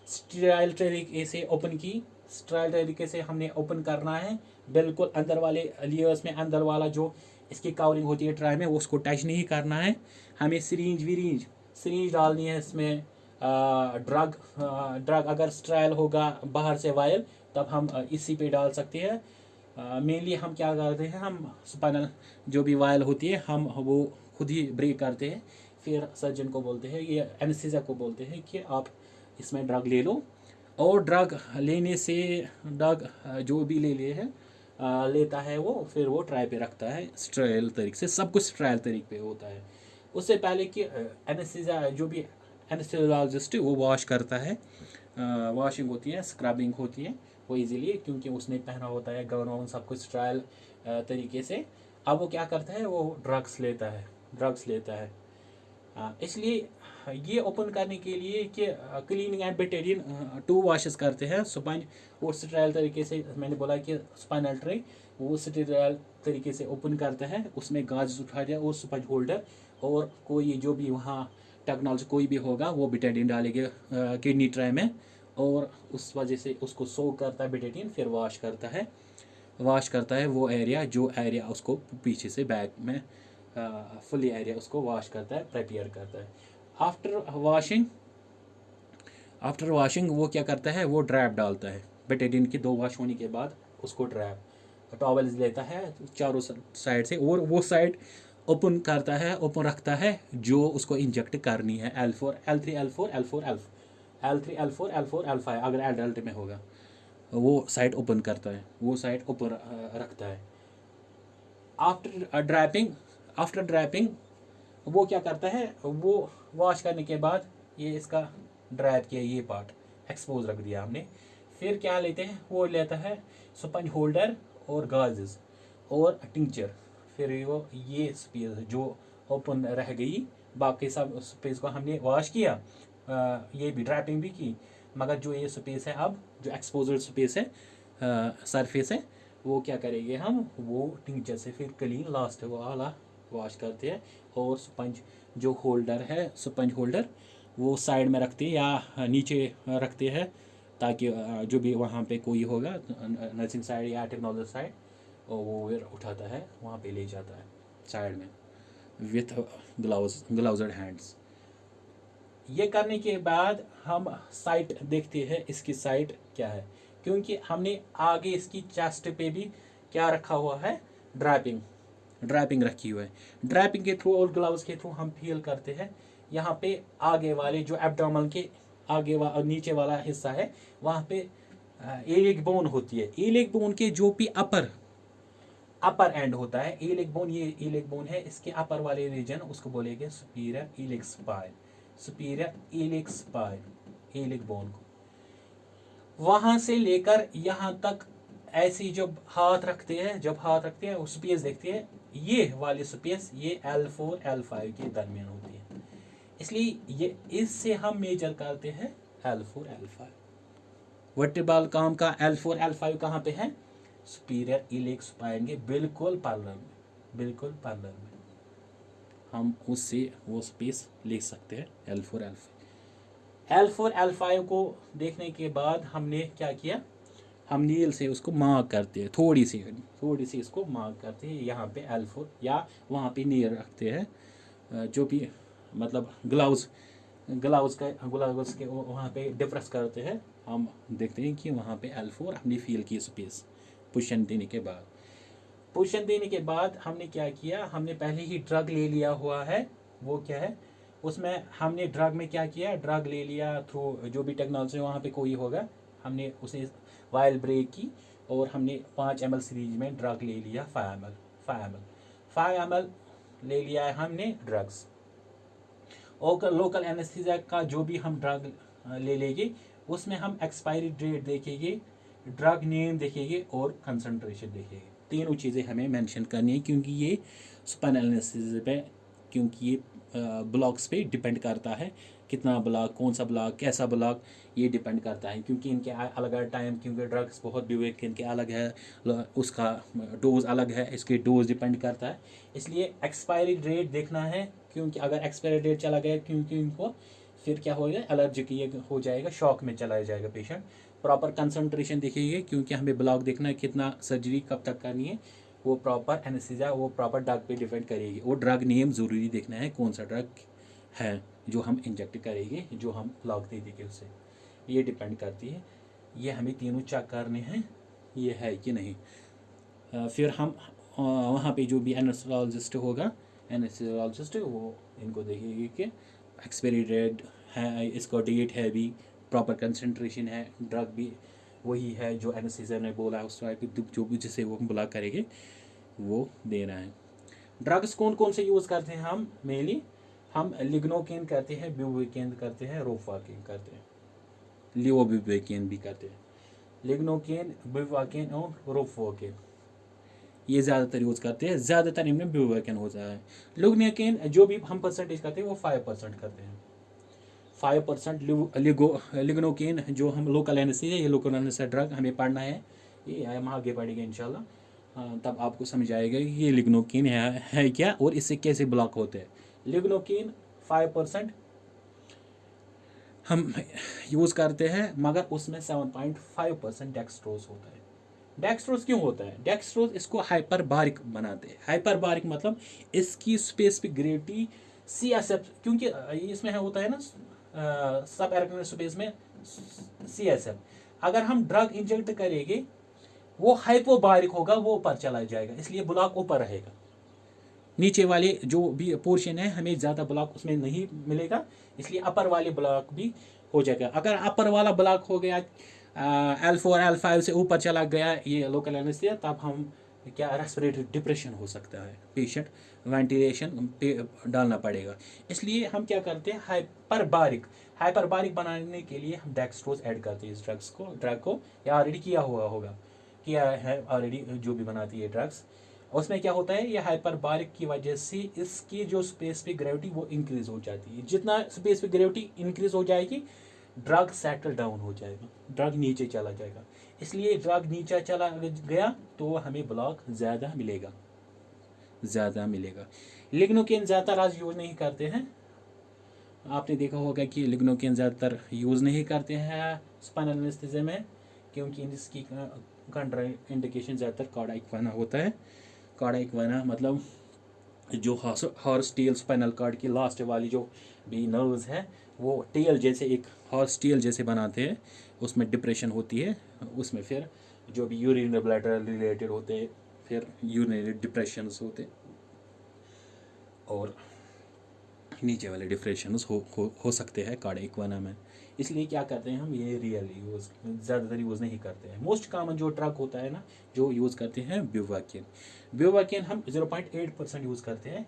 स्टेराइल तरीके से ओपन की, स्टेराइल तरीके से हमने ओपन करना है। बिल्कुल अंदर वाले लेयर्स में, अंदर वाला जो इसकी कवरिंग होती है ट्राई में, वो उसको टच नहीं करना है। हमें सिरिंज डालनी है इसमें। ड्रग अगर स्टेराइल होगा बाहर से वायल, तब हम इसी पे डाल सकते हैं। मेनली हम क्या करते हैं, हम स्पाइनल जो भी वायल होती है हम वो खुद ही ब्रेक करते हैं। फिर सर्जन को बोलते हैं, ये एनेस्थीसिया को बोलते हैं कि आप इसमें ड्रग ले लो। और ड्रग लेने से ड्रग जो भी लेता है वो, फिर वो ट्राई पे रखता है स्टेराइल तरीके से। सब कुछ स्टेराइल तरीके पे होता है। उससे पहले कि एनेस्थीसिया जो भी एनेस्थीसियोलॉजिस्ट वो वॉश करता है, वॉशिंग होती है, स्क्रबिंग होती है वो इजीली, क्योंकि उसने पहना होता है गाउन वाउन सब कुछ स्टेराइल तरीके से। अब वो क्या करता है, वो ड्रग्स लेता है। इसलिए ये ओपन करने के लिए कि क्लीनिंग एंड बेटाडीन 2 वॉशेस करते हैं। स्पाइन और स्टेराइल तरीके से, मैंने बोला कि स्पाइनल ट्रे वो स्टेराइल तरीके से ओपन करता है, उसमें गाज उठा दिया और स्पंज होल्डर और कोई जो भी वहाँ टेक्नोलॉजी कोई भी होगा वो बेटाडीन डालेंगे किडनी ट्रे में, और उस वजह से उसको सोक करता है बेटाडीन, फिर वॉश करता है वो एरिया, जो एरिया उसको पीछे से बैक में फुली एरिया उसको वॉश करता है, प्रिपेयर करता है। आफ्टर वॉशिंग वो क्या करता है, वो ड्रैप डालता है। बेटाडीन की 2 वॉश होने के बाद उसको ड्रैप टॉवल लेता है चारों साइड से, और वो साइड ओपन करता है, ओपन रखता है जो उसको इंजेक्ट करनी है। L4 L3 L4 L4 L3 L4 L4 L5 अगर एडल्ट में होगा, वो साइड ओपन करता है, वो साइड ओपन रखता है। आफ्टर ड्रैपिंग वो क्या करता है, वो वॉश करने के बाद ये इसका ड्रैप किया, ये पार्ट एक्सपोज रख दिया हमने। फिर क्या लेते हैं, वो लेता है स्पंज होल्डर और गाजेस और टिंचर। फिर वो ये स्पेस जो ओपन रह गई, बाकी सब स्पेस को हमने वॉश किया, ये भी ड्रैपिंग भी की, मगर जो ये स्पेस है, अब जो एक्सपोजर स्पेस है, सरफेस है, वो क्या करेंगे हम, वो टिंचर से फिर क्लीन लास्ट वाला वॉश करते हैं। और स्पंज जो होल्डर है, स्पंज होल्डर वो साइड में रखते हैं या नीचे रखते हैं, ताकि जो भी वहाँ पे कोई होगा नर्सिंग साइड या टेक्नोलॉजी साइड, वो फिर उठाता है, वहाँ पे ले जाता है साइड में विथ ग्लव्ड हैंड्स। ये करने के बाद हम साइट देखते हैं, इसकी साइट क्या है, क्योंकि हमने आगे इसकी चेस्ट पे भी क्या रखा हुआ है, ड्रैपिंग रखी हुई है। ड्रैपिंग के थ्रू और ग्लव्स के थ्रू हम फील करते हैं यहाँ पे आगे वाले जो एब्डोमेन के आगे नीचे वाला हिस्सा है, वहाँ पे एलिक बोन होती है। एलिक बोन के जो भी अपर एंड होता है, एलिक बोन, ये एलिक बोन है, इसके अपर वाले रीजन उसको बोलेंगे superior iliac spine, superior iliac spine, iliac bone को वहां से लेकर यहाँ तक ऐसी जब हाथ रखते हैं वो स्पेस देखते हैं, ये वाली स्पेस ये L4 L5 के दरमियान होती है। इसलिए ये इससे हम मेजर करते हैं L4 L5। वर्टिब्रल काम का L4 L5 कहाँ पे है, सुपीरियर इलिक स्पाइन के बिल्कुल पैरेलल में हम उससे वो स्पेस ले सकते हैं L4 L5। L4 L5 को देखने के बाद हमने क्या किया, हम नील से उसको मार्क करते हैं, थोड़ी सी इसको मार्क करते हैं यहाँ पे L4, या वहाँ पे नील रखते हैं, जो भी मतलब ग्लव्स के वहाँ पे डिफ्रेस करते हैं। हम देखते हैं कि वहाँ पे L4 हमने फील की स्पेस। पोजीशन देने के बाद हमने क्या किया, हमने पहले ही ड्रग ले लिया हुआ है, वो क्या है उसमें हमने ड्रग में क्या किया, ड्रग ले लिया थ्रू जो भी टेक्नोलॉजी वहाँ पे कोई होगा, हमने उसे वाइल ब्रेक की और हमने 5 ml सीरीज में ड्रग ले लिया 5 ml ले लिया है हमने ड्रग्स। और लोकल एनेस्थीसिया का जो भी हम ड्रग ले लेंगे उसमें हम एक्सपायरी डेट देखेंगे, ड्रग नेम देखेंगे और कंसंट्रेशन देखेंगे। तीनों चीज़ें हमें मेंशन करनी है, क्योंकि ये स्पाइनल एनेस्थीसिया पे, क्योंकि ये ब्लॉक्स पे डिपेंड करता है, कितना ब्लॉक, कौन सा ब्लॉक, कैसा ब्लॉक, ये डिपेंड करता है, क्योंकि इनके अलग अलग टाइम, क्योंकि ड्रग्स बहुत विवेक इनके अलग है, उसका डोज अलग है, इसके डोज डिपेंड करता है। इसलिए एक्सपायरी डेट देखना है, क्योंकि अगर एक्सपायरी डेट चला गया, क्योंकि इनको फिर क्या होगा, एलर्जिक ये हो जाएगा, शॉक में चला जाएगा पेशेंट। प्रॉपर कंसंट्रेशन देखिए, क्योंकि हमें ब्लॉक देखना है कितना सर्जरी कब तक करनी है, वो प्रॉपर एनेस्थीसिया वो प्रॉपर ड्रग पे डिपेंड करेगी। और ड्रग नेम ज़रूरी देखना है, कौन सा ड्रग है जो हम इंजेक्ट करेंगे, जो हम ब्लॉक दे देंगे उससे, ये डिपेंड करती है। ये हमें तीनों चेक करने हैं ये है कि नहीं। फिर हम वहाँ पे जो भी एनेस्थेसियोलॉजिस्ट होगा, एनेस्थेसियोलॉजिस्ट वो इनको देखेगी कि एक्सपायरी डेट है, इसका डेट है भी, प्रॉपर कंसंट्रेशन है, ड्रग भी वही है जो एनेस्थीसिया ने बोला है उस टाइप की, जो भी जिसे वो ब्लॉक करेंगे वो देना है। ड्रग्स कौन कौन से यूज़ करते हैं हम मेनली, हम लिग्नोकेन करते हैं, ब्यूवेकेन करते हैं, रोफाकेन करते हैं, लिओब्यूवेकेन भी करते हैं। लिग्नोकेन, ब्यूवेकेन और रोफाकेन ये ज़्यादातर यूज़ करते हैं, ज़्यादातर इनमें ब्यूवेकेन होता है। लिग्नोकेन जो भी हम परसेंटेज करते हैं वो 5% करते हैं, 5%। लिग्नोकेन जो हम लोकल एनेस्थीसिया, ये लोकल एनेस्थीसिया ड्रग हमें पढ़ना है, ये हम आगे पढ़ेंगे इंशाल्लाह। तब आपको समझ आएगा कि ये लिग्नोकेन है क्या और इससे कैसे ब्लॉक होते हैं। लिग्नोकेन 5% हम यूज़ करते हैं, मगर उसमें 7.5% डेक्सट्रोज होता है। डेक्सट्रोज क्यों होता है, डेक्सट्रोज इसको हाइपर बारिक बनाते हैं। हाइपर बारिक मतलब इसकी स्पेसिफिक ग्रेविटी CSF, क्योंकि इसमें होता है ना सब एरेक्टोनिक स्पेस में CSF, अगर हम ड्रग इंजेक्ट करेंगे वो हाइपोबारिक होगा, वो ऊपर चला जाएगा, इसलिए ब्लॉक ऊपर रहेगा। नीचे वाले जो भी पोर्शन है हमें ज़्यादा ब्लॉक उसमें नहीं मिलेगा, इसलिए अपर वाले ब्लॉक भी हो जाएगा। अगर अपर वाला ब्लॉक हो गया L4 L5 से ऊपर चला गया ये लोकल एनेस्थीसिया, तब हम क्या रेस्पिरेटरी डिप्रेशन हो सकता है, पेशेंट वेंटिलेशन पे डालना पड़ेगा। इसलिए हम क्या करते हैं, हाइपरबारिक बनाने के लिए हम डेक्सट्रोज ऐड करते हैं इस ड्रग को या ऑलरेडी किया हुआ होगा, किया है ऑलरेडी जो भी बनाती है ड्रग्स। उसमें क्या होता है, ये हाइपरबारिक की वजह से इसकी जो स्पेसिफिक ग्रेविटी वो इंक्रीज हो जाती है। जितना स्पेसिफिक ग्रेविटी इंक्रीज हो जाएगी ड्रग सेटल डाउन हो जाएगा, ड्रग नीचे चला जाएगा। इसलिए ड्रग नीचे चला गया तो हमें ब्लॉक ज़्यादा मिलेगा। लिग्नोकेन ज़्यादातर आज यूज़ नहीं करते हैं, आपने देखा होगा कि लिग्नोकेन ज़्यादातर यूज़ नहीं करते हैं स्पाइनल एनेस्थीसिया में, क्योंकि इसकी कंट्रा इंडिकेशन ज़्यादातर कार्डा इक्वाना होता है। कार्डा इक्वाना मतलब जो हॉर्स टेल स्पाइनल कार्ड की लास्ट वाली जो भी नर्व्स है वो टेल जैसे, एक हॉर्स टेल जैसे बनाते हैं, उसमें डिप्रेशन होती है, उसमें फिर जो भी यूरिनरी ब्लैडर रिलेटेड होते हैं, फिर यूरिनरी डिप्रेशंस होते और नीचे वाले डिप्रेशंस हो सकते हैं कार्डा इक्वाना में। इसलिए क्या करते हैं हम, ये रियल यूज़ ज़्यादातर यूज़ नहीं करते हैं। मोस्ट कॉमन जो ड्रग होता है ना जो यूज़ करते हैं ब्यूवेकेन हम 0.8% यूज़ करते हैं।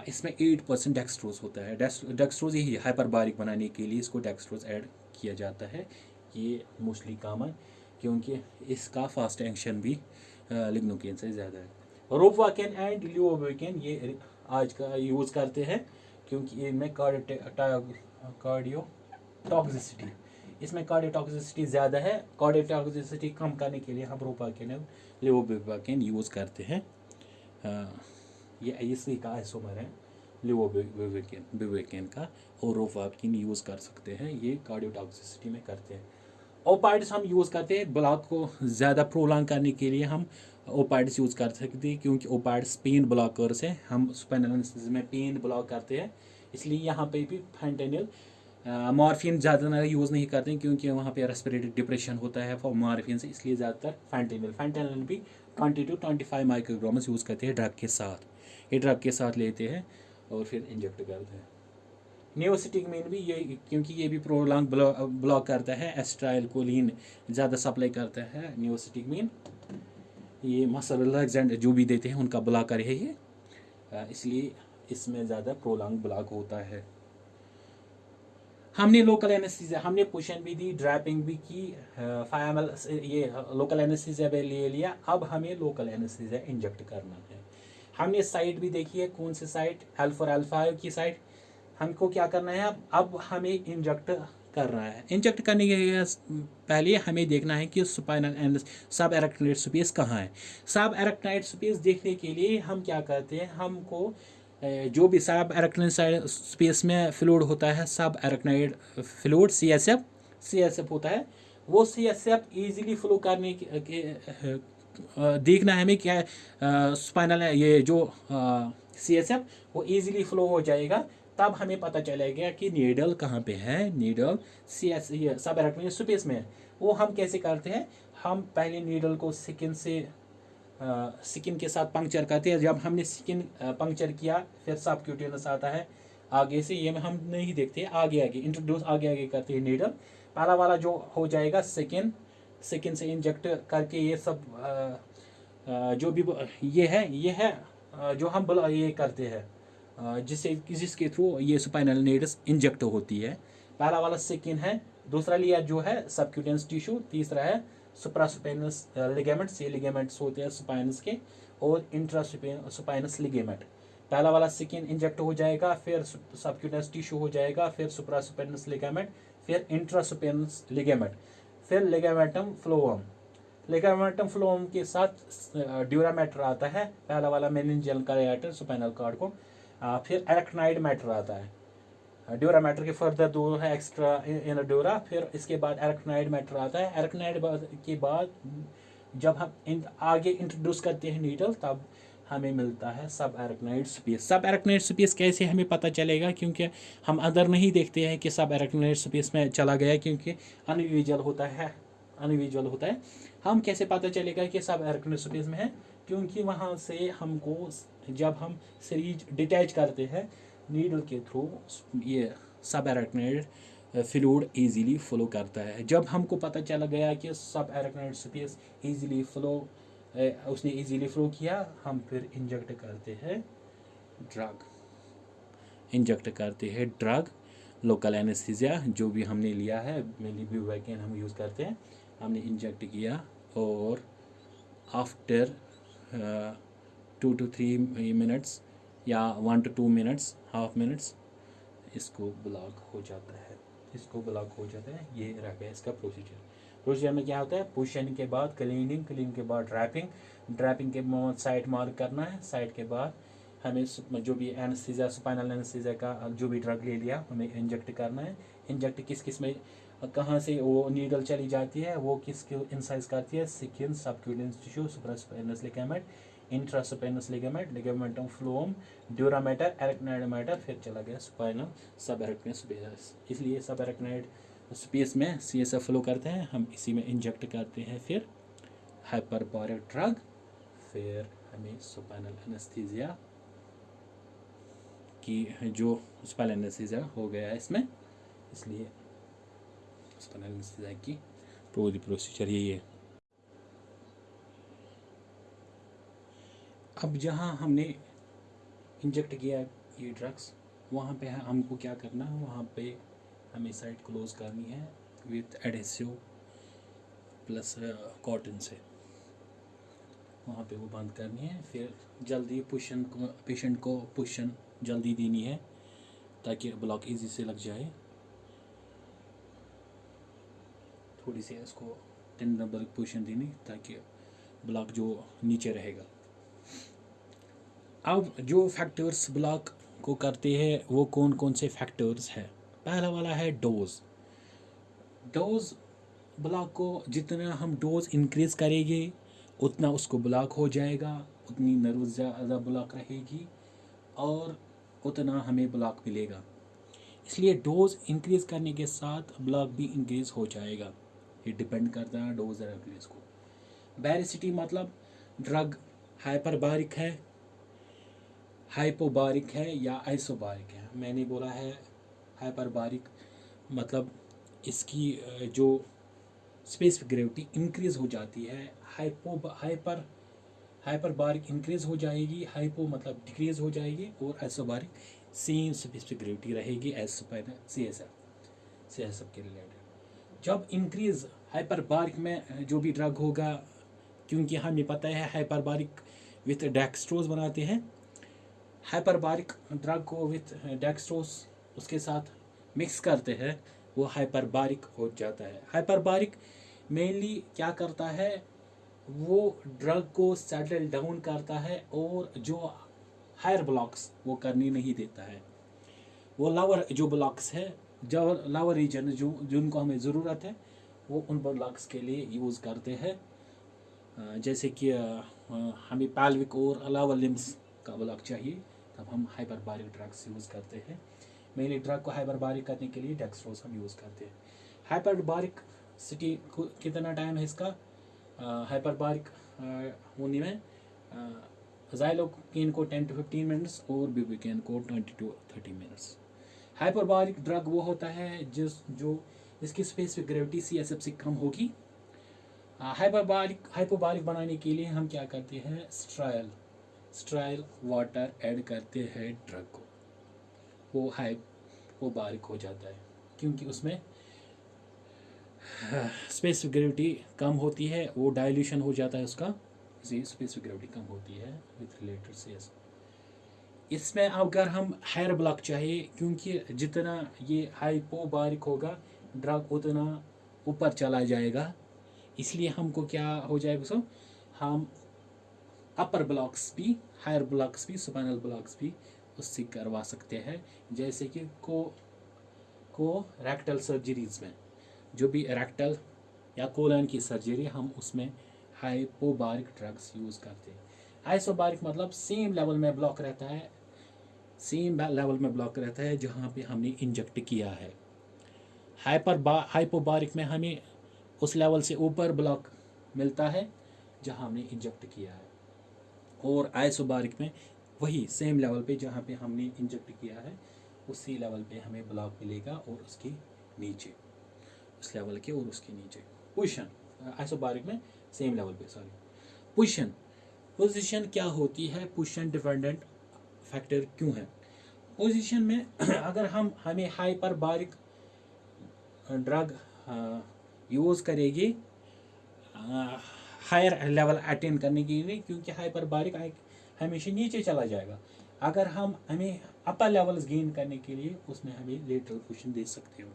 इसमें 8% डेक्सट्रोज होता है। डेक्सट्रोज यही हाइपरबारिक बनाने के लिए इसको डेक्सट्रोज ऐड किया जाता है, ये मोस्टली कॉमन, क्योंकि इसका फास्ट एक्शन भी लिग्नोकेन से ज़्यादा है। रोफाकेन एंड लिओब्यूकेन ये आज का यूज़ करते हैं, क्योंकि इनमें कार्डियोटॉक्सिसिटी, इसमें कार्डियोटॉक्सिसिटी ज़्यादा है। कार्डियोटॉक्सिसिटी कम करने के लिए हम रोफाकेन और लिओब्यूकेन यूज़ करते हैं। ये इसी का आइसोमर है, लिवोबिविकेन का और रोफाकिन यूज़ कर सकते हैं, ये कार्डियोटॉक्सिसिटी में करते हैं। ओपाइड्स हम यूज़ करते हैं ब्लॉक को ज़्यादा प्रोलॉन्ग करने के लिए, हम ओपाइड्स यूज़ कर सकते हैं क्योंकि ओपाइड्स पेन ब्लॉकर्स हैं, हम स्पाइनल एनेस्थीसिया में पेन ब्लॉक करते हैं, इसलिए यहाँ पे भी फेंटेनिल मॉर्फिन ज़्यादा यूज़ नहीं करते हैं क्योंकि वहाँ पे रेस्पिरेटरी डिप्रेशन होता है मॉर्फिन से, इसलिए ज़्यादातर फेंटेनिल भी 20 to 25 माइक्रोग्राम्स यूज़ करते हैं ड्रग के साथ, ये ड्रग के साथ लेते हैं और फिर इंजेक्ट करते हैं। नियोसिटिकमीन भी ये, क्योंकि ये भी प्रोलॉन्ग ब्लॉक करता है, एस्ट्राइलकोलिन ज़्यादा सप्लाई करता है नियोसिटिकमीन, ये मसल रिलैक्सेंट जो भी देते हैं उनका ब्लॉकर है ये, इसलिए इसमें ज़्यादा प्रोलॉन्ग ब्लॉक होता है। हमने लोकल एनेस्थीसिया, हमने पुशन भी दी, ड्रैपिंग भी की, फायमल ये लोकल एनेस्थीसिया भी ले लिया, अब हमें लोकल एनेस्थीसिया इंजेक्ट करना है। हमने साइट भी देखी है, कौन सी साइट, L4 L5 की साइट, हमको क्या करना है अब हमें इंजेक्ट करना है। इंजेक्ट करने के पहले हमें देखना है कि स्पाइनल एंड सब एरेक्नोइड स्पेस कहाँ है। सब एरेक्नोइड स्पेस देखने के लिए हम क्या करते हैं, हमको जो भी सब एरेक्नोइड स्पेस में फ्लूइड होता है, सब एरेक्नोइड फ्लूइड CSF होता है, वो CSF इजीली फ्लो करने के देखना है हमें क्या स्पाइनल ये जो CSF वो इजीली फ्लो हो जाएगा, तब हमें पता चलेगा कि नीडल कहाँ पे है, नीडल ये सब एरेक्नोइड स्पेस में है। वो हम कैसे करते हैं, हम पहले नीडल को स्किन के साथ पंक्चर करते हैं, जब हमने स्किन पंक्चर किया फिर सबक्यूटेनस आता है आगे से, ये में हम नहीं देखते, आगे आगे इंट्रोड्यूस आगे करते हैं नीडल, पहला वाला जो हो जाएगा स्किन से इंजेक्ट करके, ये सब जो भी ये है जो हम ये करते हैं जिसके थ्रू ये स्पाइनल नीड्स इंजेक्ट होती है। पहला वाला स्किन है, दूसरा लिया जो है सबक्यूटेनस टिश्यू, तीसरा है सुप्रास्पाइनस लिगामेंट्स, ये लिगामेंट्स होते हैं स्पाइनस के, और इंट्रास्पाइनस लिगामेंट। पहला वाला स्किन इंजेक्ट हो जाएगा, फिर सबक्यूटेनस टिश्यू हो जाएगा, फिर सुप्रास्पाइनस लिगामेंट, फिर इंट्रास्पाइनस लिगामेंट, फिर लिगामेंटम फ्लोएम। लिगामेंटम फ्लोएम के साथ ड्यूरामेटर आता है, पहला वाला मेनिंजियल कैरेटर स्पाइनल कॉर्ड को, फिर एरेक्नाइड मैटर आता है, ड्यूरामेटर के फर्दर दो है एक्स्ट्रा इन ड्यूरा, फिर इसके बाद एरेक्नाइड मैटर आता है। एरेक्नाइड के बाद जब हम आगे इंट्रोड्यूस करते हैं नीडल, तब हमें मिलता है सब एरेक्नाइड स्पेस। सब एरेक्नाइड स्पेस कैसे हमें पता चलेगा, क्योंकि हम अंदर नहीं देखते हैं कि सब एरेक्नाइड स्पेस में चला गया, क्योंकि अनविजुअल होता है। हम कैसे पता चलेगा कि सब एरेक्नाइड स्पेस में है, क्योंकि वहाँ से हमको जब हम सीरीज डिटैच करते हैं नीडल के थ्रू, ये सब एरेक्नोइड फ्लूइड इजीली फ्लो करता है। जब हमको पता चला गया कि सब एरेक्नोइड स्पेस इजीली फ्लो, उसने इजीली फ्लो किया, हम फिर इंजेक्ट करते हैं ड्रग, लोकल एनेस्थीसिया जो भी हमने लिया है, लिवोबिविकेन हम यूज़ करते हैं, हमने इंजेक्ट किया, और आफ्टर 2 to 3 मिनट्स या 1 to 2 मिनट्स, हाफ मिनट्स, इसको ब्लॉक हो जाता है। ये रह गया इसका प्रोसीजर में क्या होता है, पुशन के बाद क्लीनिंग के बाद ड्रैपिंग के बाद साइट मार्क करना है, साइट के बाद हमें जो भी एनेस्थीसिया, स्पाइनल एनेस्थीसिया का जो भी ड्रग ले लिया हमें इंजेक्ट करना है। इंजेक्ट किस में कहाँ से वो नीडल चली जाती है, वो किसको इंसाइज करती है, skin, subcutaneous tissue, supraspinous ligament, intraspinous ligament, ligamentum flavum, dura mater, arachnoid mater, फिर चला गया स्पाइनल सब एरेक्नोइड स्पेस। इसलिए सब एरेक्नोइड स्पेस में CSF फ्लो करते हैं, हम इसी में इंजेक्ट करते हैं फिर हाइपरबारिक ड्रग, फिर हमें स्पाइनल एनेस्थीसिया की जो स्पाइनल एनेस्थीसिया हो गया है इसमें, इसलिए स्पाइनल एनेस्थीसिया की पूरी प्रोसीजर यही है। अब जहाँ हमने इंजेक्ट किया ये ड्रग्स, वहाँ पे हमको क्या करना है, वहाँ पे हमें साइट क्लोज करनी है विथ एडहेसिव प्लस कॉटन से, वहाँ पे वो बंद करनी है। फिर जल्दी पेशेंट को पुशन जल्दी देनी है ताकि ब्लॉक इजी से लग जाए। थोड़ी सी इसको टेंडर पुशन देनी ताकि ब्लॉक जो नीचे रहेगा। अब जो फैक्टर्स ब्लॉक को करते हैं वो कौन कौन से फैक्टर्स है। पहला वाला है डोज। डोज ब्लॉक को जितना हम डोज इंक्रीज करेंगे उतना उसको ब्लॉक हो जाएगा, उतनी नर्व ज़्यादा ब्लॉक रहेगी और उतना हमें ब्लॉक मिलेगा। इसलिए डोज इंक्रीज करने के साथ ब्लॉक भी इंक्रीज हो जाएगा। ये डिपेंड करता है डोज और इंक्रीज को। बैरिसिटी मतलब ड्रग हाइपरबारिक है, हाइपोबारिक है या आइसोबारिक है। मैंने बोला है हाइपरबारिक मतलब इसकी जो स्पेसिफिक ग्रेविटी इंक्रीज हो जाती है, हाइपरबारिक इंक्रीज हो जाएगी, हाइपो मतलब डिक्रीज हो जाएगी और आइसोबारिक सेम स्पेसिफिक ग्रेविटी रहेगी एज सीएसएफ के रिलेटेड। जब इंक्रीज हाइपरबारिक में जो भी ड्रग होगा, क्योंकि हमें पता है हाइपरबारिक विथ डेक्सट्रोज बनाते हैं, हाइपरबारिक ड्रग को विथ डेक्सट्रोज उसके साथ मिक्स करते हैं, वो हाइपरबारिक हो जाता है। हाइपरबारिक मेनली क्या करता है, वो ड्रग को सेटल डाउन करता है और जो हायर ब्लॉक्स वो करने नहीं देता है। वो लोअर जो ब्लॉक्स है, जो लोअर रीजन जो जिनको हमें ज़रूरत है वो उन ब्लॉक्स के लिए यूज़ करते हैं। जैसे कि हमें पैल्विक और लोअर लिम्स का ब्लॉक चाहिए तब हम हाइपरबारिक ड्रग्स यूज़ करते हैं। मेनली ड्रग को हाइपरबारिक करने के लिए डेक्सट्रोज हम यूज़ करते हैं। हाइपरबारिक सिटी कितना टाइम है इसका हाइपरबारिक होने में, ज़ाइलोकेन को 10 to 15 मिनट्स और ब्यूबिकेन को 20 to 30 मिनट्स। हाइपरबारिक ड्रग वो होता है जिसकी स्पेसिफिक ग्रेविटी सीएसएफ से कम होगी। हाइपोबारिक बनाने के लिए हम क्या करते हैं, स्ट्राइल वाटर ऐड करते हैं ड्रग को, वो हाइपोबारिक हो जाता है क्योंकि उसमें स्पेसिफिक ग्रेविटी कम होती है, वो डाइल्यूशन हो जाता है उसका, इसी स्पेसिफिक ग्रेविटी कम होती है विथ रिलेटेड सीएस। इसमें अगर हम हायर ब्लॉक चाहिए, क्योंकि जितना ये हाइपोबारिक होगा ड्रग उतना ऊपर चला जाएगा, इसलिए हमको क्या हो जाएगा, सो हम अपर ब्लॉक्स भी, हायर ब्लॉक्स भी, स्पाइनल ब्लॉक्स भी उससे करवा सकते हैं। जैसे कि को रेक्टल सर्जरीज में जो भी रेक्टल या कोलन की सर्जरी, हम उसमें हाइपोबारिक ड्रग्स यूज़ करते हैं। आइसोबारिक मतलब सेम लेवल में ब्लॉक रहता है, सेम लेवल में ब्लॉक रहता है जहाँ पे हमने इंजेक्ट किया है। हाइपोबारिक में हमें उस लेवल से ऊपर ब्लॉक मिलता है जहाँ हमने इंजेक्ट किया है, और आइसोबारिक में वही सेम लेवल पे जहाँ पे हमने इंजेक्ट किया है उसी लेवल पे हमें ब्लॉक मिलेगा और उसके नीचे, उस लेवल के और उसके नीचे। पोजीशन आइसोबारिक में सेम लेवल पे, सॉरी। पोजीशन क्या होती है, पोजीशन डिपेंडेंट फैक्टर क्यों है। पोजीशन में अगर हमें हाइपरबारिक ड्रग यूज़ करेंगे हायर लेवल अटेन करने के लिए, क्योंकि हाइपरबारिक हमेशा नीचे चला जाएगा। अगर हमें अपर लेवल्स गेन करने के लिए उसमें हमें लेटरल पोजीशन दे सकते हो।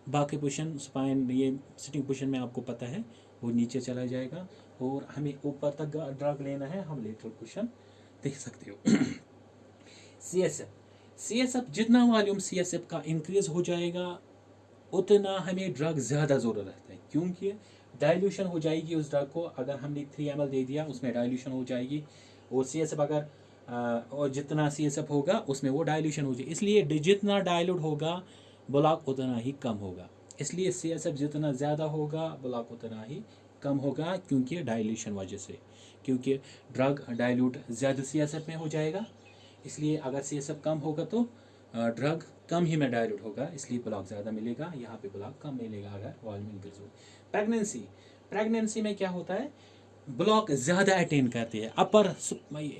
बाकी पोजीशन स्पाइन, ये सिटिंग पोजीशन में आपको पता है वो नीचे चला जाएगा, और हमें ऊपर तक ड्रग लेना है, हम लेटरल पोजीशन दे सकते हो। सीएसएफ जितना वॉल्यूम सीएसएफ का इंक्रीज हो जाएगा उतना हमें ड्रग ज़्यादा ज़रूरत है, क्योंकि डाइल्यूशन हो जाएगी उस ड्रग को। अगर हमने 3 ml दे दिया उसमें डाइल्यूशन हो जाएगी, और सीएसएफ अगर और जितना सीएसएफ होगा उसमें वो डाइल्यूशन हो जाएगी, इसलिए जितना डाइल्यूट होगा ब्लॉक उतना ही कम होगा। इसलिए सीएसएफ जितना ज़्यादा होगा ब्लॉक उतना ही कम होगा, क्योंकि डाइल्यूशन वजह से, क्योंकि ड्रग डाइल्यूट ज़्यादा सीएसएफ में हो जाएगा। इसलिए अगर सीएसएफ कम होगा तो ड्रग कम ही में डाइल्यूट होगा, इसलिए ब्लॉक ज़्यादा मिलेगा, यहाँ पे ब्लॉक कम मिलेगा अगर वॉल्यूम इंक्रीज हो। प्रेगनेंसी में क्या होता है, ब्लॉक ज़्यादा अटेन करती है अपर